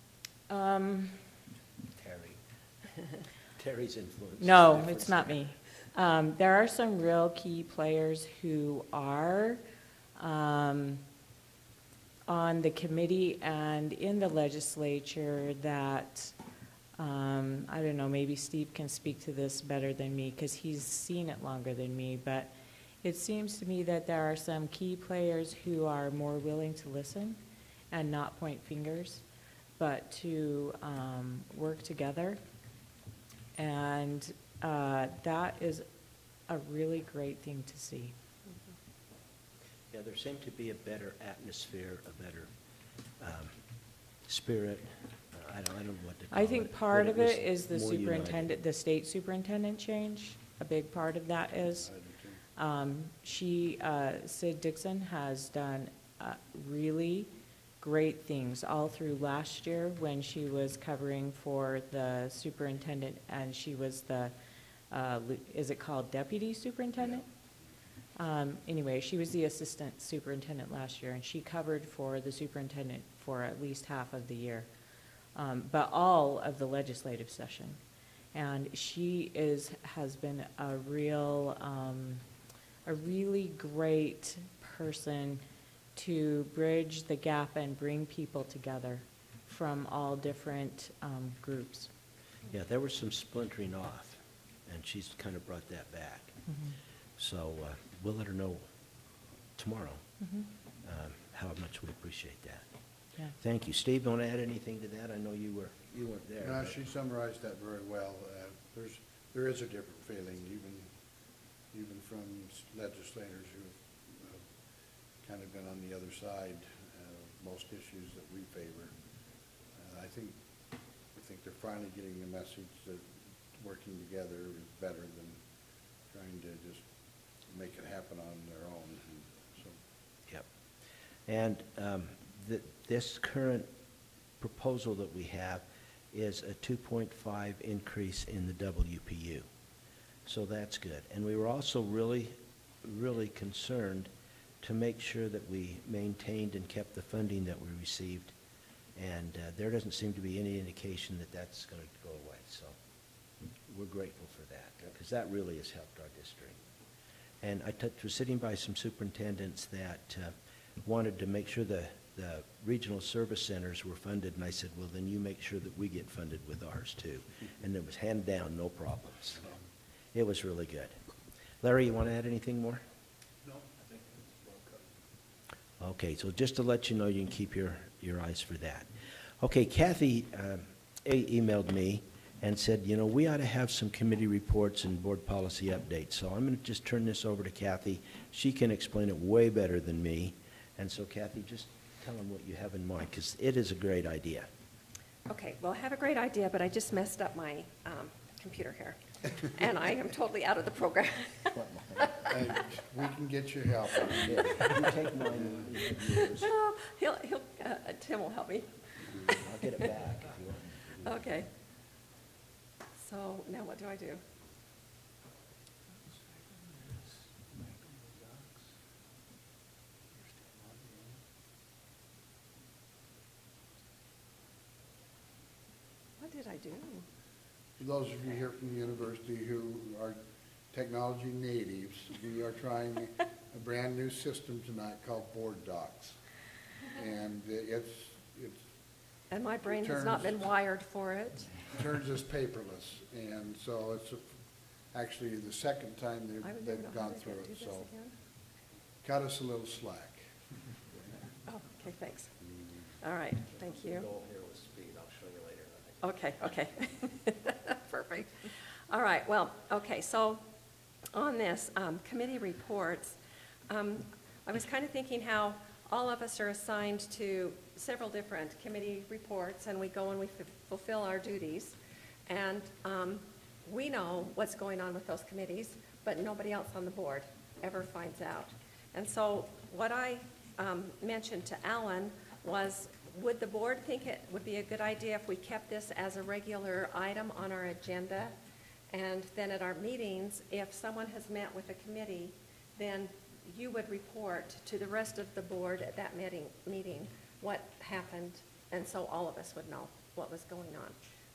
Terry's influence. No, it's not me. There are some real key players who are on the committee and in the legislature that, I don't know, maybe Steve can speak to this better than me because he's seen it longer than me, but it seems to me that there are some key players who are more willing to listen and not point fingers, but to work together. And that is a really great thing to see. Yeah, there seemed to be a better atmosphere, a better spirit. I don't know what to call it. I think part of it is the more superintendent, united. the state superintendent change. A big part of that is. Sid Dixon has done really great things all through last year when she was covering for the superintendent, and she was the, is it called deputy superintendent? Anyway, she was the assistant superintendent last year, and she covered for the superintendent for at least half of the year, but all of the legislative session. And she has been a really great person to bridge the gap and bring people together from all different groups. Yeah, there was some splintering off, and she's kind of brought that back. Mm-hmm. So we'll let her know tomorrow Mm-hmm. how much we appreciate that. Yeah. Thank you. Steve, want to add anything to that? I know you weren't there. No, but- she summarized that very well. There is a different feeling, even from legislators who been on the other side, most issues that we favor. I think they're finally getting the message that working together is better than trying to just make it happen on their own. And so. Yep. And this current proposal that we have is a 2.5 increase in the WPU. So that's good. And we were also really concerned to make sure that we maintained and kept the funding that we received. And there doesn't seem to be any indication that that's going to go away. So we're grateful for that, because that really has helped our district. And I was sitting by some superintendents that wanted to make sure the regional service centers were funded, and I said, well, then you make sure that we get funded with ours too. And it was hand down, no problems. It was really good. Larry, you want to add anything more? No, I think it's well covered. Okay, so just to let you know, you can keep your eyes for that. Okay, Kathy emailed me and said, you know, we ought to have some committee reports and board policy updates. So I'm going to just turn this over to Kathy. She can explain it way better than me. And so, Kathy, just tell them what you have in mind, because it is a great idea. Okay, well, I have a great idea, but I just messed up my computer here. And I am totally out of the program. And we can get you help. Yeah, you take mine and you have yours. Tim will help me. I'll get it back if you want. Okay. So now what do I do? What did I do? For those of you here from the university who are technology natives, we are trying a brand new system tonight called Board Docs. And and my brain has not been wired for it. Turns us paperless. And so it's actually the second time they've gone through it. So cut us a little slack. Oh, okay, thanks. All right, thank you. Okay, okay. Perfect. All right, well, okay, so on this committee reports, I was kind of thinking how all of us are assigned to several different committee reports, and we go and we fulfill our duties. And we know what's going on with those committees, but nobody else on the board ever finds out. And so what I mentioned to Alan was, would the board think it would be a good idea if we kept this as a regular item on our agenda? And then at our meetings, if someone has met with a committee, then you would report to the rest of the board at that meeting what happened, and so all of us would know what was going on.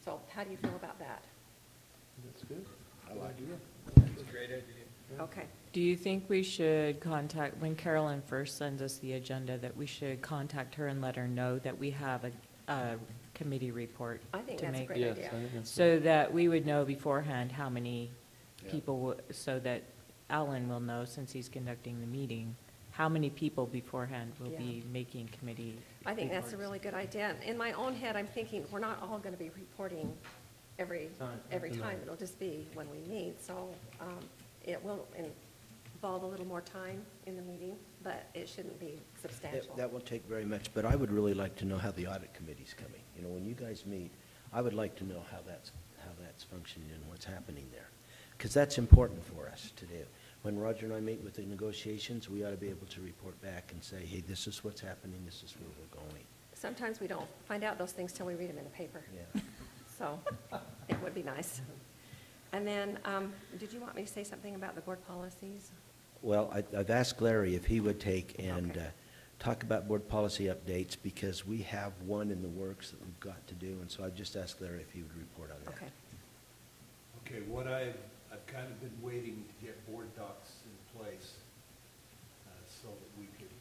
So how do you feel about that? That's good. I like it. That's a great idea. Okay. Do you think we should contact, when Carolyn first sends us the agenda, that we should contact her and let her know that we have a committee report? I think to that's a make, great Yes, idea. I think that's so that we would know beforehand how many Yeah. people, so that Alan will know, since he's conducting the meeting, how many people beforehand will Yeah. be making committee I think that's a reports. really good idea. In my own head, I'm thinking, we're not all going to be reporting every time. It'll just be when we meet. So it will involve a little more time in the meeting, but it shouldn't be substantial. That won't take very much, but I would really like to know how the audit committee's coming. You know, when you guys meet, I would like to know how that's functioning and what's happening there, because that's important for us to do. When Roger and I meet with the negotiations, we ought to be able to report back and say, hey, this is what's happening, this is where we're going. Sometimes we don't find out those things till we read them in the paper. Yeah. So it would be nice. And then, did you want me to say something about the board policies? Well, I've asked Larry if he would take and Okay. talk about board policy updates, because we have one in the works that we've got to do, and so I've just asked Larry if he would report on that. Okay. Okay, what I've kind of been waiting to get board docs in place so that we could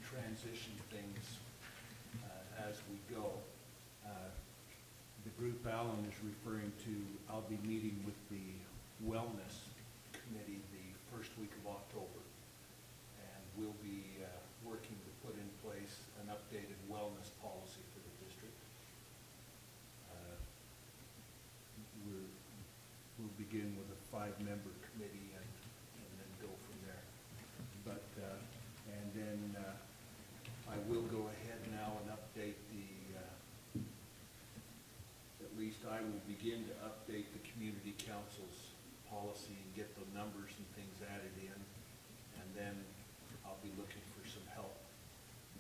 transition things as we go. The group Alan is referring to, I'll be meeting with the Wellness Committee the first week of October. And we'll be working to put in place an updated wellness policy for the district. We'll begin with a 5-member committee and then go from there. But, and then begin to update the community council's policy and get the numbers and things added in. And then I'll be looking for some help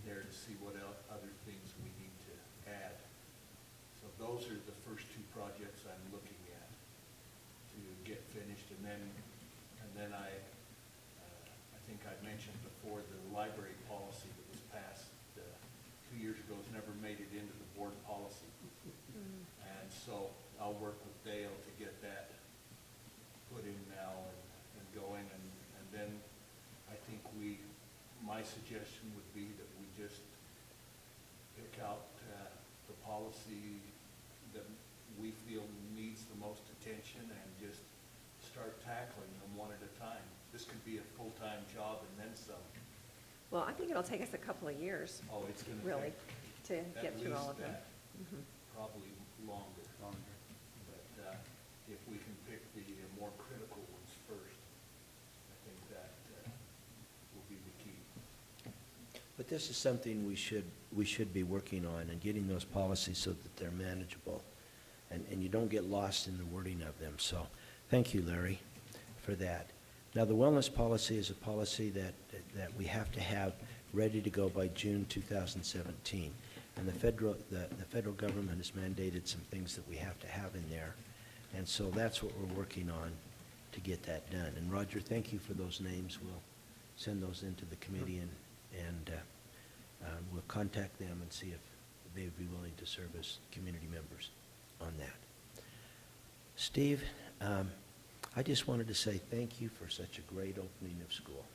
there to see what other things we need to add. So those are the first two projects I'm looking at to get finished. And then I think I mentioned before, the library policy that was passed 2 years ago has never made it into the board policy. And so I'll work with Dale to get that put in now and going. And then I think my suggestion would be that we just pick out the policy that we feel needs the most attention and just start tackling them one at a time. This could be a full-time job and then some. Well, I think it'll take us a couple of years. Oh, it's going to really to take get through all of them. Probably longer. But if we can pick the more critical ones first, I think that will be the key. But this is something we should be working on and getting those policies so that they're manageable and you don't get lost in the wording of them. So thank you, Larry, for that. Now, the wellness policy is a policy that we have to have ready to go by June 2017. And the federal government has mandated some things that we have to have in there. And so that's what we're working on to get that done. And Roger, thank you for those names. We'll send those into the committee and we'll contact them and see if they would be willing to serve as community members on that. Steve, I just wanted to say thank you for such a great opening of school.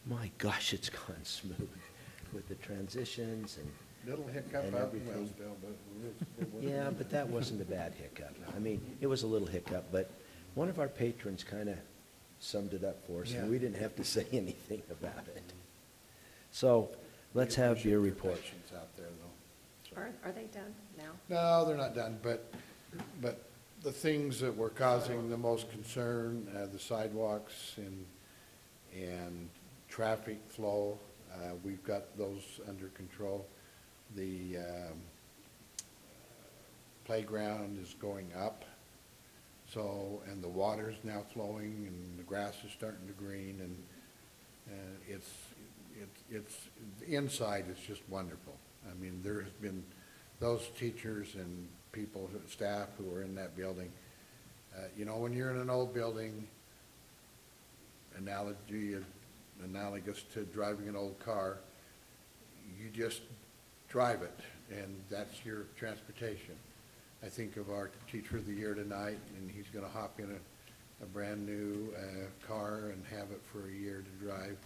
My gosh, it's gone smooth with the transitions and Little hiccup and out in everything. Wellsville, but Yeah, but that wasn't a bad hiccup. I mean, it was a little hiccup, but one of our patrons kind of summed it up for us, and we didn't have to say anything about it. So let's have your report. patients out there, though. Are they done now? No, they're not done, but the things that were causing the most concern, the sidewalks and traffic flow, we've got those under control. The playground is going up, so, and the water's now flowing, and the grass is starting to green, and it's the inside is just wonderful. I mean, there has been those teachers and people, staff who are in that building. You know, when you're in an old building, analogous to driving an old car, you just drive it, and that's your transportation. I think of our teacher of the year tonight, and he's going to hop in a brand new car and have it for a year to drive.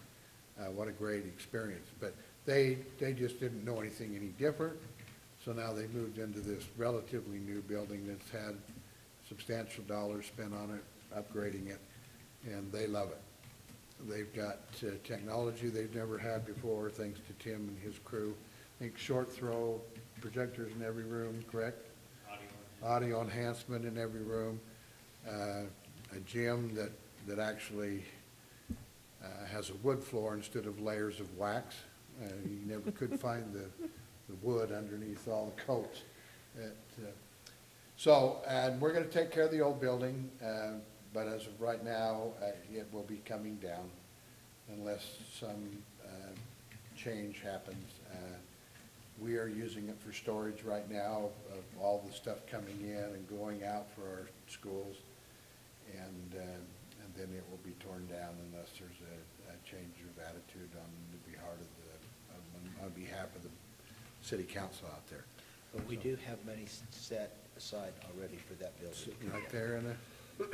What a great experience. But they just didn't know anything any different, so now they moved into this relatively new building that's had substantial dollars spent on it, upgrading it, and they love it. They've got technology they've never had before, thanks to Tim and his crew. I think short throw projectors in every room, correct? Audio enhancement in every room. A gym that actually has a wood floor instead of layers of wax. You never could find the wood underneath all the coats. And we're going to take care of the old building, but as of right now, it will be coming down unless some change happens. We are using it for storage right now of all the stuff coming in and going out for our schools, and then it will be torn down unless there's a change of attitude on behalf of the city council out there. But we do have money set aside already for that building. Sitting right there in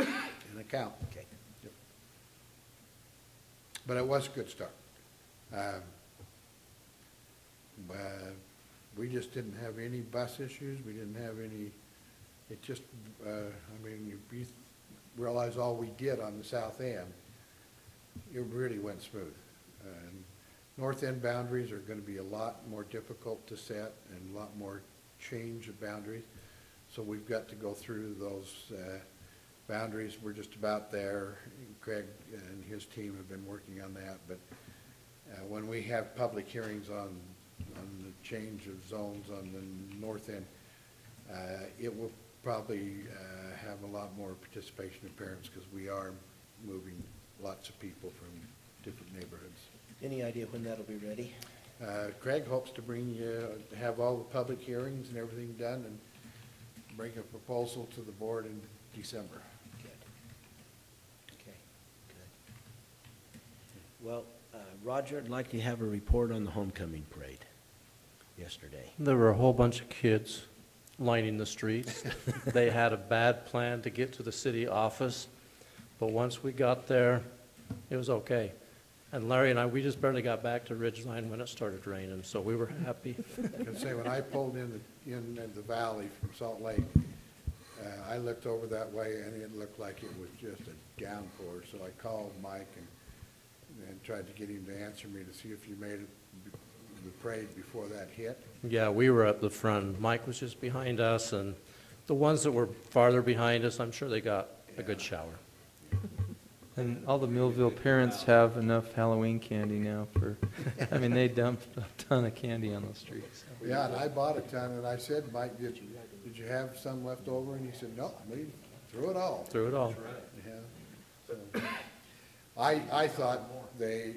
an account. Okay. Yep. But it was a good start. We just didn't have any bus issues. We didn't have any, it just, I mean, you realize all we did on the south end, it really went smooth. And north end boundaries are going to be a lot more difficult to set and a lot more change of boundaries. So we've got to go through those boundaries. We're just about there. Craig and his team have been working on that. But when we have public hearings on the change of zones on the north end, it will probably have a lot more participation of parents because we are moving lots of people from different neighborhoods. Any idea when that'll be ready? Craig hopes to have all the public hearings and everything done and bring a proposal to the board in December. Good. Okay, good. Well, Roger, I'd like to have a report on the homecoming parade yesterday. There were a whole bunch of kids lining the streets. They had a bad plan to get to the city office, but once we got there, it was okay. And Larry and I, we just barely got back to Ridgeline when it started raining, so we were happy. I can say when I pulled in the valley from Salt Lake, I looked over that way and it looked like it was just a downpour. So I called Mike and tried to get him to answer me to see if you made it the parade before that hit. Yeah, we were up the front. Mike was just behind us, and the ones that were farther behind us, I'm sure they got a good shower. And all the Millville parents have enough Halloween candy now for, I mean, they dumped a ton of candy on the streets. Yeah, and I bought a ton, and I said, Mike, did you have some left over? And he said, no, we threw it all. Threw it all. Yeah. So, I thought they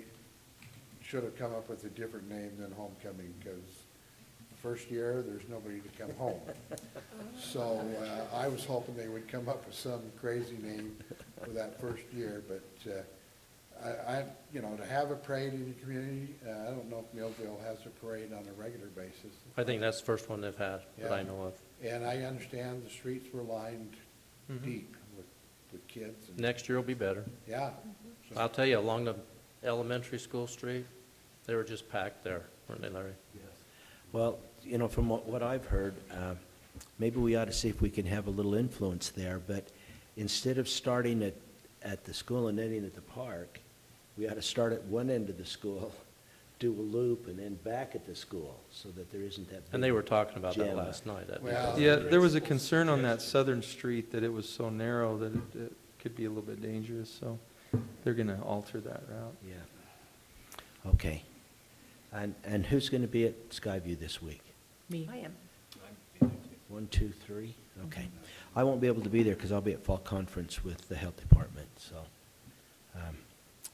should have come up with a different name than homecoming, because the first year, there's nobody to come home. So I was hoping they would come up with some crazy name for that first year, but to have a parade in the community, I don't know if Millville has a parade on a regular basis. I think that's the first one they've had that I know of. And I understand the streets were lined deep with kids. And Next year will be better. yeah. So, I'll tell you, along the elementary school street, they were just packed there, weren't they, Larry? Well, from what I've heard, maybe we ought to see if we can have a little influence there, but instead of starting at the school and ending at the park, we ought to start at one end of the school, do a loop, and then back at the school, so that there isn't that big And they were talking about that jam. last night. Well, Yeah, there was a concern on that southern street that it was so narrow that it could be a little bit dangerous, so they're going to alter that route. Yeah. Okay. And who's going to be at Skyview this week? Me. I am. 1, 2, 3? Okay. I won't be able to be there because I'll be at fall conference with the health department, so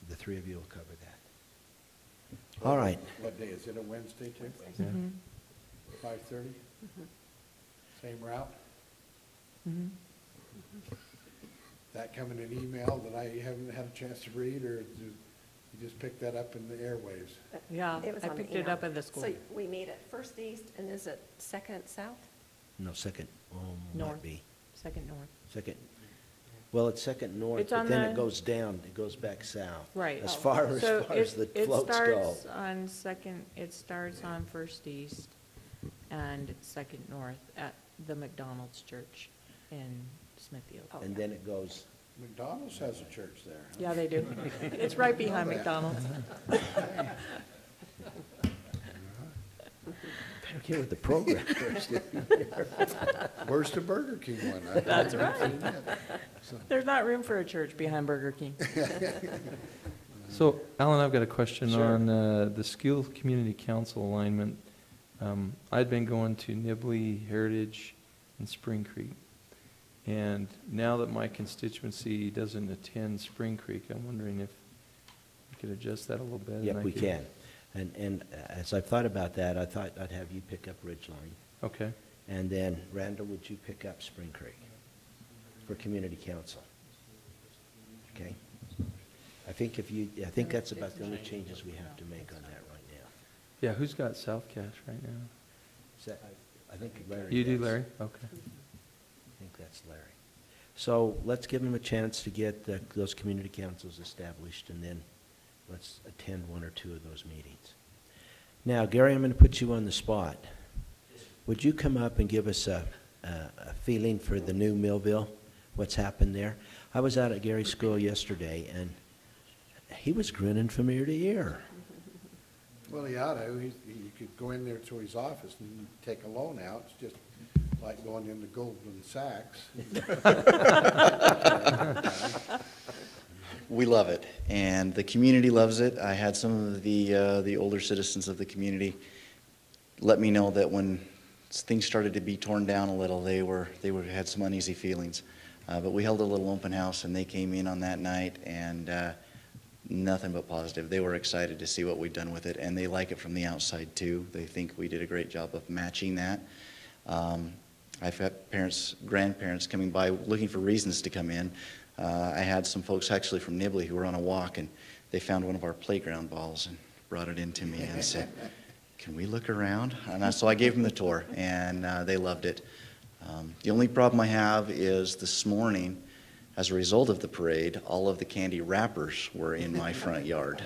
the three of you will cover that. All right. What day? Is it a Wednesday too? Yeah. 5:30? Same route? That come in an email that I haven't had a chance to read, or you just picked that up in the airwaves? Yeah, It was I on the picked it email. up at the school. So we meet at First East, and is it Second South? No, second, North. might be. Second north. Second, well, it's second north, It's but on then the- it goes down, it goes back south. Right. As far as the floats go. It starts on First East and Second North at the McDonald's Church in Smithfield. Oh, And yeah. then it goes, McDonald's has a church there. Huh? Yeah, they do. It's right behind McDonald's. better get with the program first. Where's the Burger King one? That's right. There's not room for a church behind Burger King. So, Alan, I've got a question Sure. on the School Community Council alignment. I'd been going to Nibley, Heritage, and Spring Creek. And now that my constituency doesn't attend Spring Creek, I'm wondering if we could adjust that a little bit. Yep, and I we could- can. And as I've thought about that, I thought I'd have you pick up Ridgeline. Okay. And then, Randall, would you pick up Spring Creek for community council? Okay? I think that's about the only changes we have to make on that right now. Yeah, who's got South Cache right now? Is that, I think Larry You do, does. Larry? Okay. I think that's Larry. So let's give them a chance to get those community councils established, and then let's attend one or two of those meetings. Now, Gary, I'm going to put you on the spot. Would you come up and give us a feeling for the new Millville, what's happened there? I was out at Gary's school yesterday, and he was grinning from ear to ear. Well, he ought to. You could go in there to his office and take a loan out. It's just like going into Goldman Sachs. We love it, and the community loves it. I had some of the older citizens of the community let me know that when things started to be torn down a little, they had some uneasy feelings. But we held a little open house, and they came in on that night, and nothing but positive. They were excited to see what we'd done with it, and they like it from the outside too. They think we did a great job of matching that. I've had parents, grandparents coming by looking for reasons to come in. I had some folks actually from Nibley who were on a walk, and they found one of our playground balls and brought it in to me and said, "Can we look around?" And so I gave them the tour, and they loved it. The only problem I have is this morning, as a result of the parade, all of the candy wrappers were in my front yard,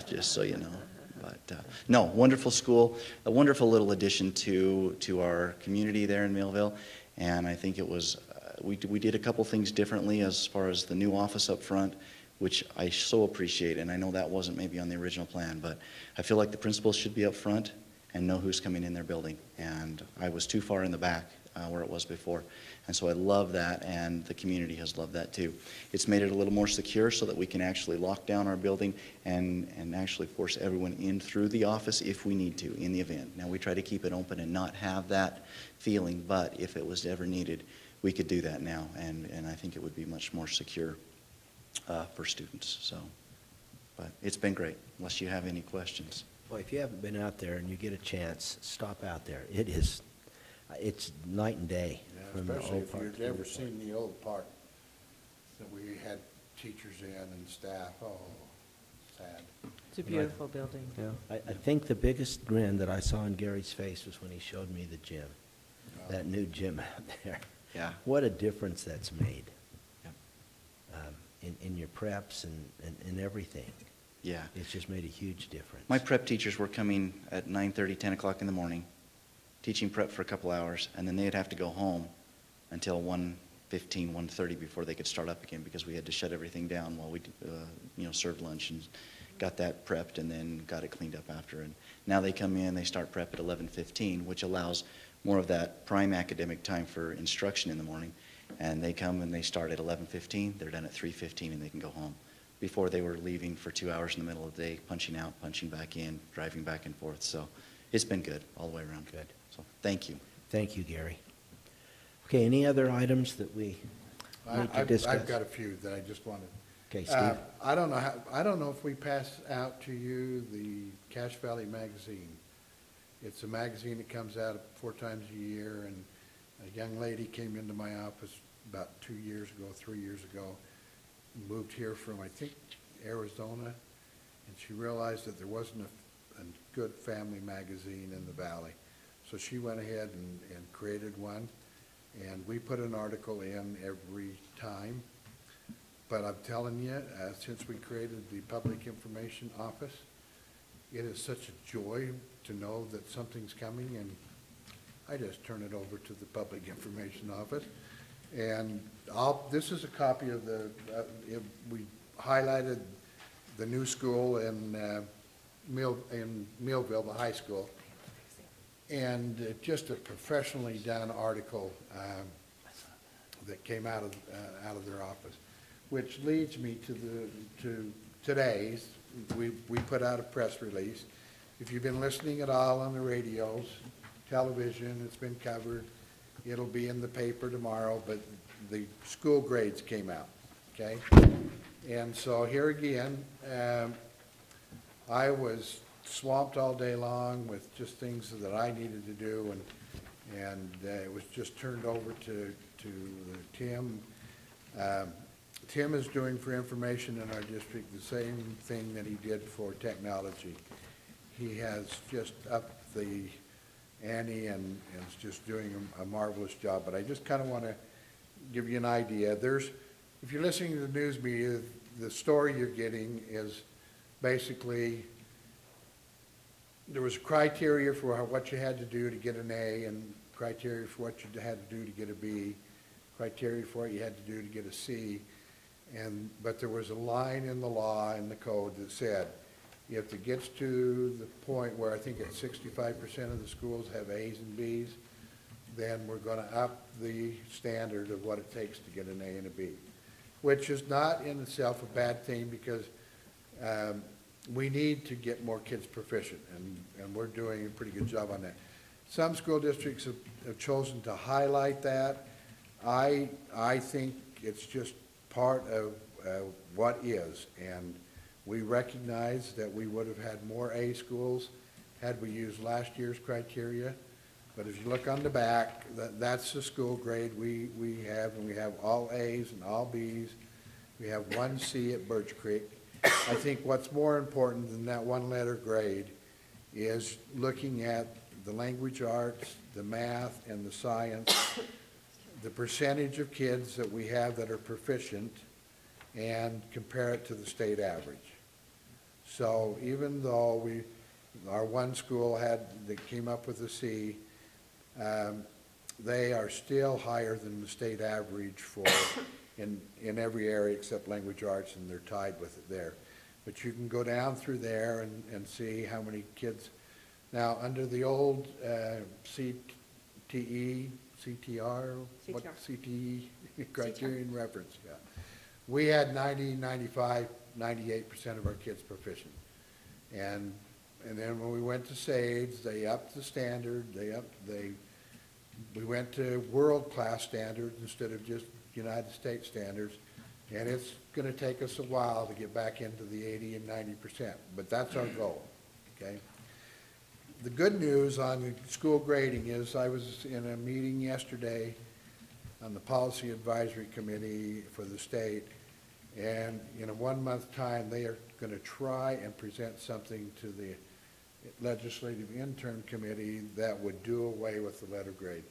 just so you know. But no, wonderful school, a wonderful little addition to our community there in Millville, and I think it was, we did a couple things differently as far as the new office up front, which I so appreciate, and I know that wasn't maybe on the original plan, but I feel like the principals should be up front and know who's coming in their building, and I was too far in the back where it was before. And so I love that, and the community has loved that too. It's made it a little more secure so that we can actually lock down our building and actually force everyone in through the office if we need to in the event. Now we try to keep it open and not have that feeling, but if it was ever needed, we could do that now, and I think it would be much more secure for students. So, but it's been great, unless you have any questions. Well, if you haven't been out there and you get a chance, stop out there. It's night and day. Yeah, from the especially old if park you've to the ever new seen the old park that we had teachers in and staff. Oh, sad. It's a beautiful building. Yeah. I think the biggest grin that I saw in Gary's face was when he showed me the gym, that new gym out there. Yeah. What a difference that's made. Yep. In your preps and everything. Yeah. It's just made a huge difference. My prep teachers were coming at 9:30, 10 o'clock in the morning, teaching prep for a couple hours, and then they'd have to go home until 1:15, 1:30 before they could start up again, because we had to shut everything down while we served lunch and got that prepped and then got it cleaned up after. And now they come in, they start prep at 11:15, which allows more of that prime academic time for instruction in the morning. And they come and they start at 11:15, they're done at 3:15, and they can go home. Before, they were leaving for 2 hours in the middle of the day, punching out, punching back in, driving back and forth. So it's been good all the way around. Good. So thank you. Thank you, Gary. Okay, any other items that we need to discuss? I've got a few that I just wanted. Okay, Steve. I don't know if we pass out to you the Cache Valley magazine. It's a magazine that comes out 4 times a year, and a young lady came into my office about 2 years ago, 3 years ago, moved here from, I think, Arizona, and she realized that there wasn't a good family magazine in the valley. So she went ahead and created one, and we put an article in every time. But I'm telling you, since we created the Public Information Office, it is such a joy to know that something's coming, and I just turn it over to the Public Information Office. And this is a copy of we highlighted the new school in Millville, the high school, and just a professionally done article that came out of their office, which leads me to today's. We put out a press release. If you've been listening at all on the radios, television, it's been covered. It'll be in the paper tomorrow, but the school grades came out, okay? And so here again, I was swamped all day long with just things that I needed to do, and it was just turned over to Tim. Tim is doing for information in our district the same thing that he did for technology. He has just upped the ante and is just doing a marvelous job. But I just kind of want to give you an idea. If you're listening to the news media, the story you're getting is basically there was criteria for what you had to do to get an A, and criteria for what you had to do to get a B, criteria for what you had to do to get a C. But there was a line in the law and the code that said, if it gets to the point where I think it's 65% of the schools have A's and B's, then we're going to up the standard of what it takes to get an A and a B, which is not in itself a bad thing, because we need to get more kids proficient, and we're doing a pretty good job on that. Some school districts have chosen to highlight that. I think it's just part of what is, and we recognize that we would have had more A schools had we used last year's criteria. But if you look on the back, that's the school grade we have, and we have all A's and all B's. We have 1 C at Birch Creek. I think what's more important than that 1-letter grade is looking at the language arts, the math, and the science, the percentage of kids that we have that are proficient, and compare it to the state average. So even though our one school that came up with a C, they are still higher than the state average in every area except language arts, and they're tied with it there. But you can go down through there and see how many kids. Now, under the old CTE, CTR, what, CTE criterion reference, yeah. We had 90, 95, 98% of our kids proficient. And then when we went to SAIDS, they upped the standard, we went to world-class standards instead of just United States standards, and it's going to take us a while to get back into the 80 and 90%, but that's our goal, okay? The good news on the school grading is I was in a meeting yesterday on the Policy Advisory Committee for the state, and in a 1-month time, they are going to try and present something to the Legislative Intern Committee that would do away with the letter grade.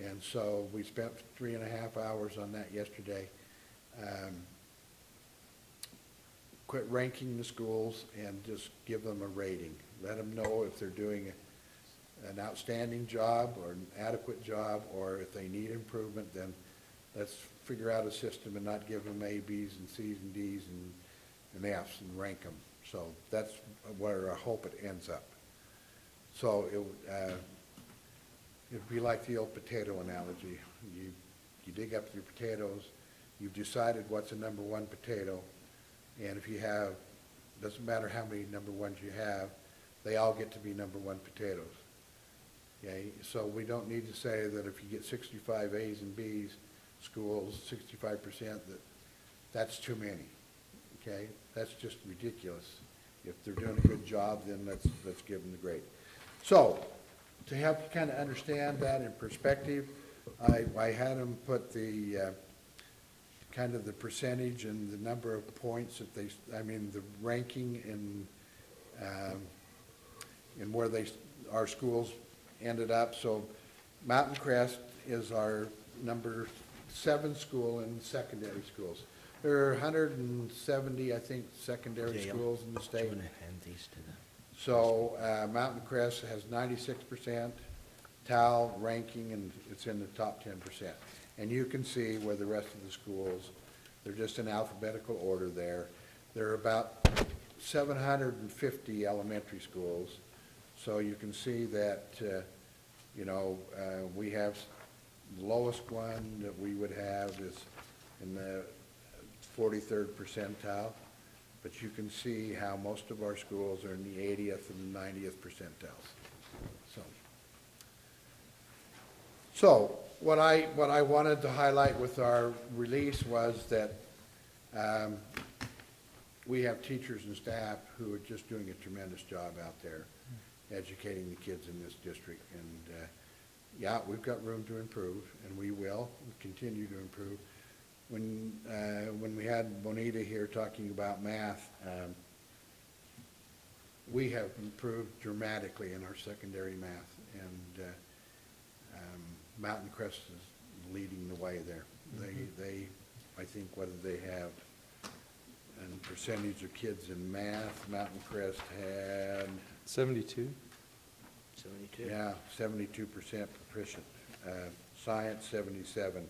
And so we spent 3.5 hours on that yesterday. Quit ranking the schools and just give them a rating. Let them know if they're doing an outstanding job or an adequate job, or if they need improvement, then let's figure out a system and not give them A, B's, and C's, and D's, and F's and rank them. So that's where I hope it ends up. So it'd be like the old potato analogy. You dig up your potatoes, you've decided what's a number 1 potato, and if you have, doesn't matter how many number 1s you have, they all get to be number 1 potatoes. Okay, so we don't need to say that if you get 65 A's and B's schools, 65%, that's too many. Okay, that's just ridiculous. If they're doing a good job, then let's give them the grade. So, to help you kind of understand that in perspective, I had them put the kind of the percentage and the number of points that the ranking in where our schools ended up. So, Mountain Crest is our number 7 school in secondary schools. There are 170, I think, secondary schools in the state. So Mountain Crest has 96% TAL ranking, and it's in the top 10%. And you can see where the rest of the schools, they're just in alphabetical order there. There are about 750 elementary schools. So you can see that, we have the lowest one that we would have is in the 43rd percentile, but you can see how most of our schools are in the 80th and 90th percentiles. So what I wanted to highlight with our release was that we have teachers and staff who are just doing a tremendous job out there educating the kids in this district, and yeah, we've got room to improve, and we will continue to improve. When we had Bonita here talking about math, we have improved dramatically in our secondary math, and Mountain Crest is leading the way there. They, I think, whether they have a percentage of kids in math, Mountain Crest had 72. 72. Yeah, 72% proficient. Science, 77.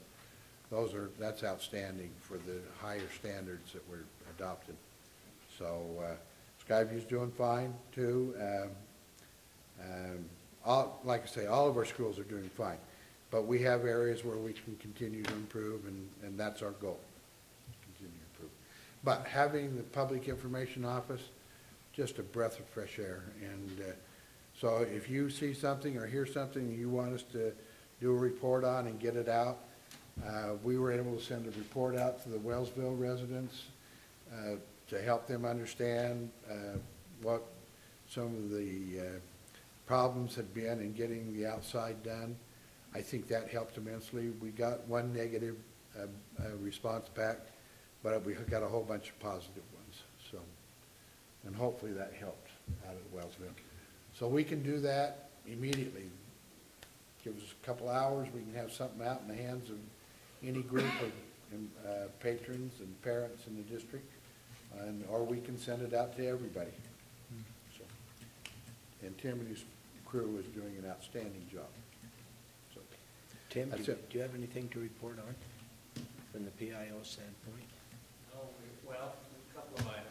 That's outstanding for the higher standards that were adopted. So Skyview's doing fine too. Like I say, all of our schools are doing fine, but we have areas where we can continue to improve, and that's our goal, continue to improve. But having the Public Information Office, just a breath of fresh air, and So if you see something or hear something you want us to do a report on and get it out, we were able to send a report out to the Wellsville residents to help them understand what some of the problems had been in getting the outside done. I think that helped immensely. We got one negative response back, but we got a whole bunch of positive ones. So, and hopefully that helped out of Wellsville. So we can do that immediately. Give us a couple hours, we can have something out in the hands of any group of patrons and parents in the district, or we can send it out to everybody. So, and Tim and his crew is doing an outstanding job. So, Tim, that's do it. you have anything to report on from the PIO standpoint? Well, a couple of items.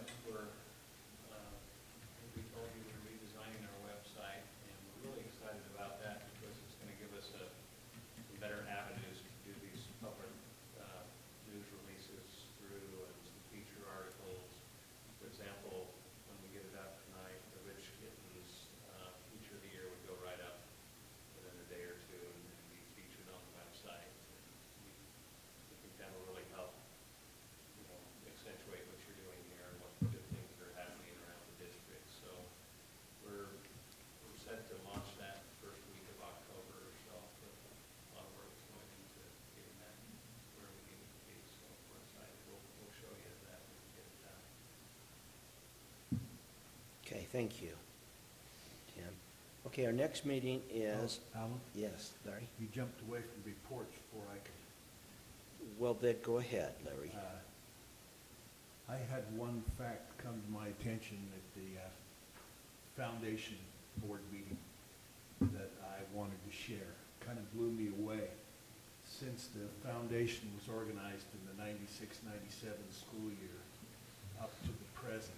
We told you we're redesigning our website, and we're really excited about that because it's going to give us some better avenues to do these public news releases through and some feature articles. For example, when we get it out tonight, the Rich Kittens feature of the year would go right up within a day or two and be featured on the website. We think that will really help, accentuate what you're doing here and what good things are happening around the district. So we're set to launch that first week of October or so. But a lot of work is going into getting that where we need it to be. So we're excited. We'll show you that when we get it done. Okay, thank you, Tim. Okay, our next meeting is, Alan, yes, Larry? you jumped away from reports before I could. Well, then, go ahead, Larry. I had one fact come to my attention at the foundation board meeting that I wanted to share. Kind of blew me away. Since the foundation was organized in the 96-97 school year up to the present,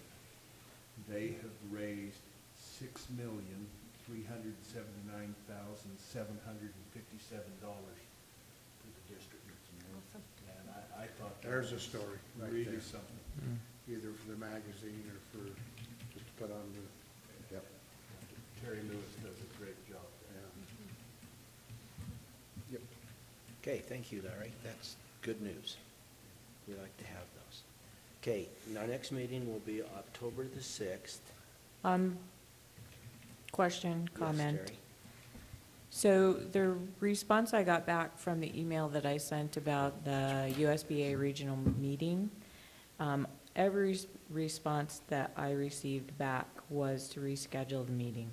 they have raised $6,379,757 for the district. Awesome. And I thought that There's a was story right really there. something. Either for the magazine or for, just to put on the, yep. Terry Lewis does a great job there. Yeah. Yep. Okay, thank you, Larry. That's good news. We like to have those. Okay, our next meeting will be October the 6th. Question, comment. Yes, Terry? So the response I got back from the email that I sent about the USBA regional meeting, every response that I received back was to reschedule the meeting.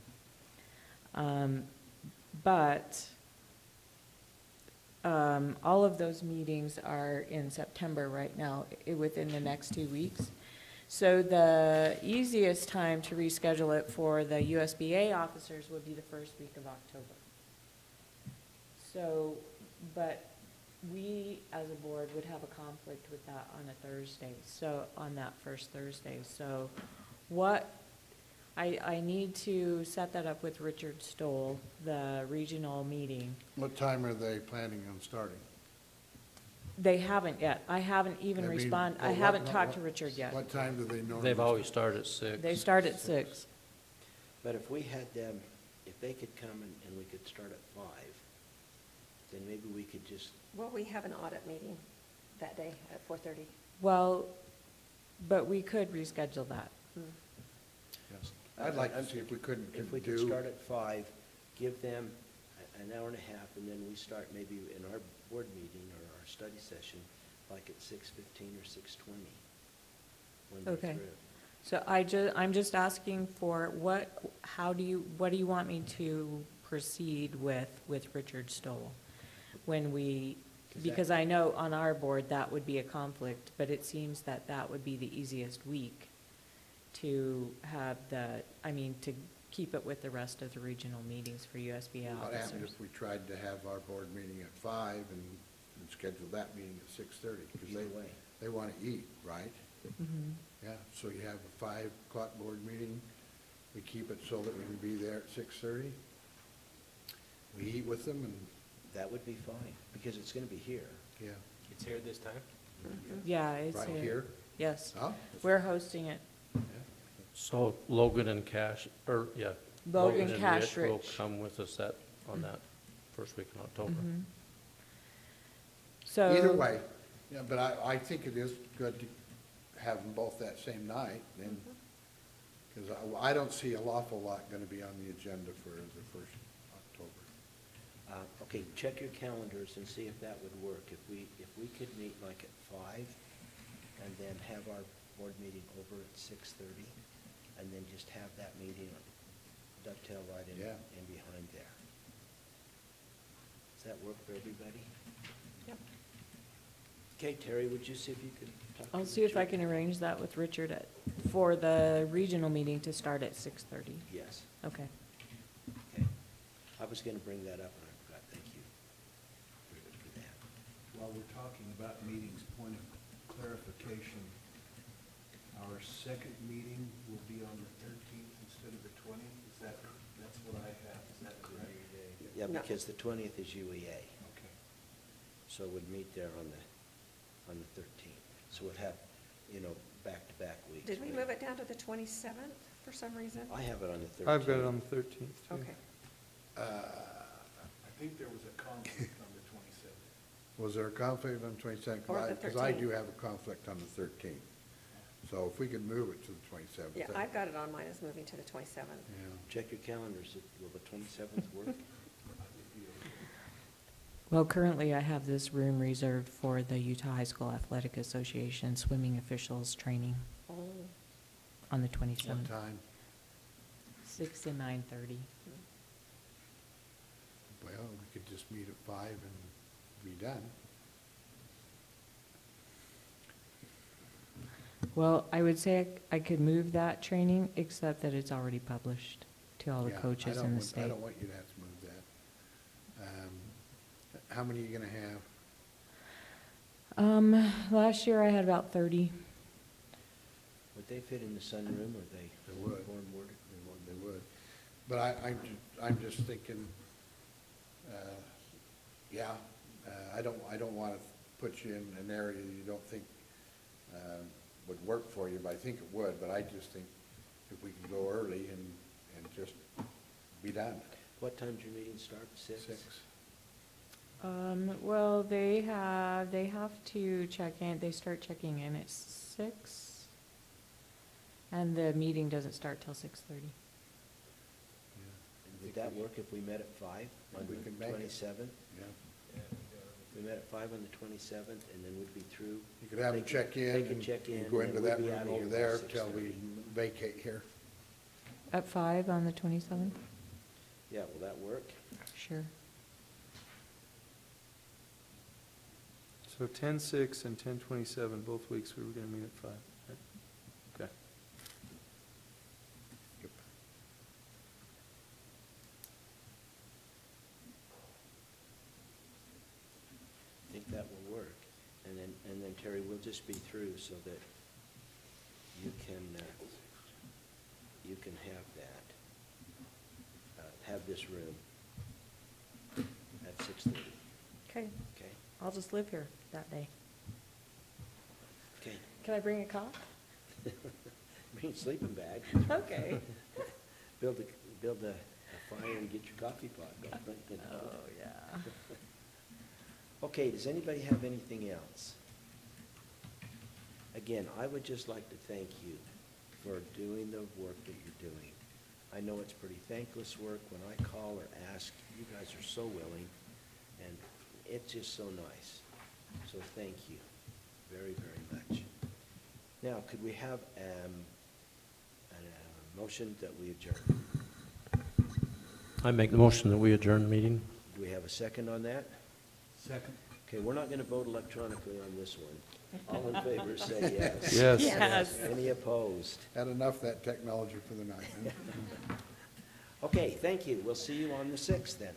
But all of those meetings are in September right now, within the next 2 weeks. So the easiest time to reschedule it for the USBA officers would be the first week of October. So, but we as a board would have a conflict with that on a Thursday, so on that first Thursday. So what, I need to set that up with Richard Stoll, the regional meeting. What time are they planning on starting? They haven't yet. I haven't even I mean, responded. I well, haven't what- talked to Richard yet. What time do they normally? They've always started at 6. They start at 6. But if we had them, if they could come and we could start at 5, then maybe we could just, Well, we have an audit meeting that day at 4:30. Well, but we could reschedule that. Yes. I'd like to see if we couldn't if we could do, start at 5, give them an hour and a half, and then we start maybe in our board meeting or our study session, like at 6:15 or 6:20, when they're Okay. through. So I'm just asking for what do you want me to proceed with Richard Stoll? When we, because I know on our board that would be a conflict, but it seems that that would be the easiest week to have to keep it with the rest of the regional meetings for USBA what happened officers. if we tried to have our board meeting at 5 and schedule that meeting at 6:30? Because Either way. they want to eat, right? Mhm. Yeah, so you have a 5 o'clock board meeting, we keep it so that we can be there at 6:30. We eat with them and, That would be fine, because it's going to be here. yeah. It's here this time? Yeah, it's Right here. here? Yes, Oh, we're hosting it. So Logan and Cash, or, yeah, Logan and Cash Rich will Rich. come with us on that first week in October. Mhm. So. Either way, yeah, but I think it is good to have them both that same night, and, because I don't see an awful lot going to be on the agenda for the first October. Okay, check your calendars and see if that would work. If we could meet like at 5 and then have our board meeting over at 6:30 and then just have that meeting dovetail right in behind there. Does that work for everybody? Yep. Okay, Terry, would you see if you could talk to I'll see if I Richard? can arrange that with Richard for the regional meeting to start at 6:30. Yes. Okay. Okay. I was going to bring that up, and I forgot. Thank you for that. While we're talking about meetings, point of clarification, our second meeting will be on the 13th instead of the 20th? That's what I have, is that correct? Yeah, No. because the 20th is UEA, Okay. so we'd meet there on the 13th. So we'd have, back-to-back weeks. Did we move it down to the 27th for some reason? I have it on the 13th. I've got it on the 13th, too. Okay. I think there was a conflict on the 27th. Was there a conflict on the 22nd? Or the Because I 13th. do have a conflict on the 13th. So if we could move it to the 27th. Yeah, I've got it on mine as moving to the 27th. Yeah. Check your calendars. Will the 27th work? Well, currently I have this room reserved for the Utah High School Athletic Association swimming officials training Oh. on the What 27th. time? 6 to 9:30. Well, we could just meet at 5 and be done. Well, I would say I could move that training, except that it's already published to all the Yeah, coaches I in the don't state. want you to have to move that. How many are you going to have? Last year I had about 30. Would they fit in the sunroom, or they? They would. Foreign board? They would. But I'm just thinking, I don't want to put you in an area you don't think would work for you, but I think it would. But I just think if we could go early and just be done. What time's your meeting start? 6? 6. Well, they have to check in, they start checking in at 6, and the meeting doesn't start till 6:30. Would that work if we met at 5 on We the could make it. 27th? Yeah. We met at 5 on the 27th, and then we'd be through. You could have them check in They could and check in. and go and into then that we'd be room outta over here there by till we 6:30. vacate here. At 5 on the 27th? Yeah, will that work? Sure. So 10/6 and 10/27, both weeks we were going to meet at 5. Right? Okay. Yep. I think that will work. And then Terry, we'll just be through so that you can have that, have this room at 6:30. Okay, Okay? I'll just live here that day. Okay. Can I bring a cot? Bring a sleeping bag. Okay. Build a fire and get your coffee pot going. Oh, yeah. Okay, does anybody have anything else? Again, I would just like to thank you for doing the work that you're doing. I know it's pretty thankless work. When I call or ask, you guys are so willing, and it's just so nice. So thank you very, very much. Now, could we have a motion that we adjourn? I make the motion that we adjourn the meeting. Do we have a second on that? Second. Okay, we're not going to vote electronically on this one. All in favor, say yes. Yes. Yes. Any opposed? Had enough of that technology for the night. Huh? Okay, thank you. We'll see you on the 6th then.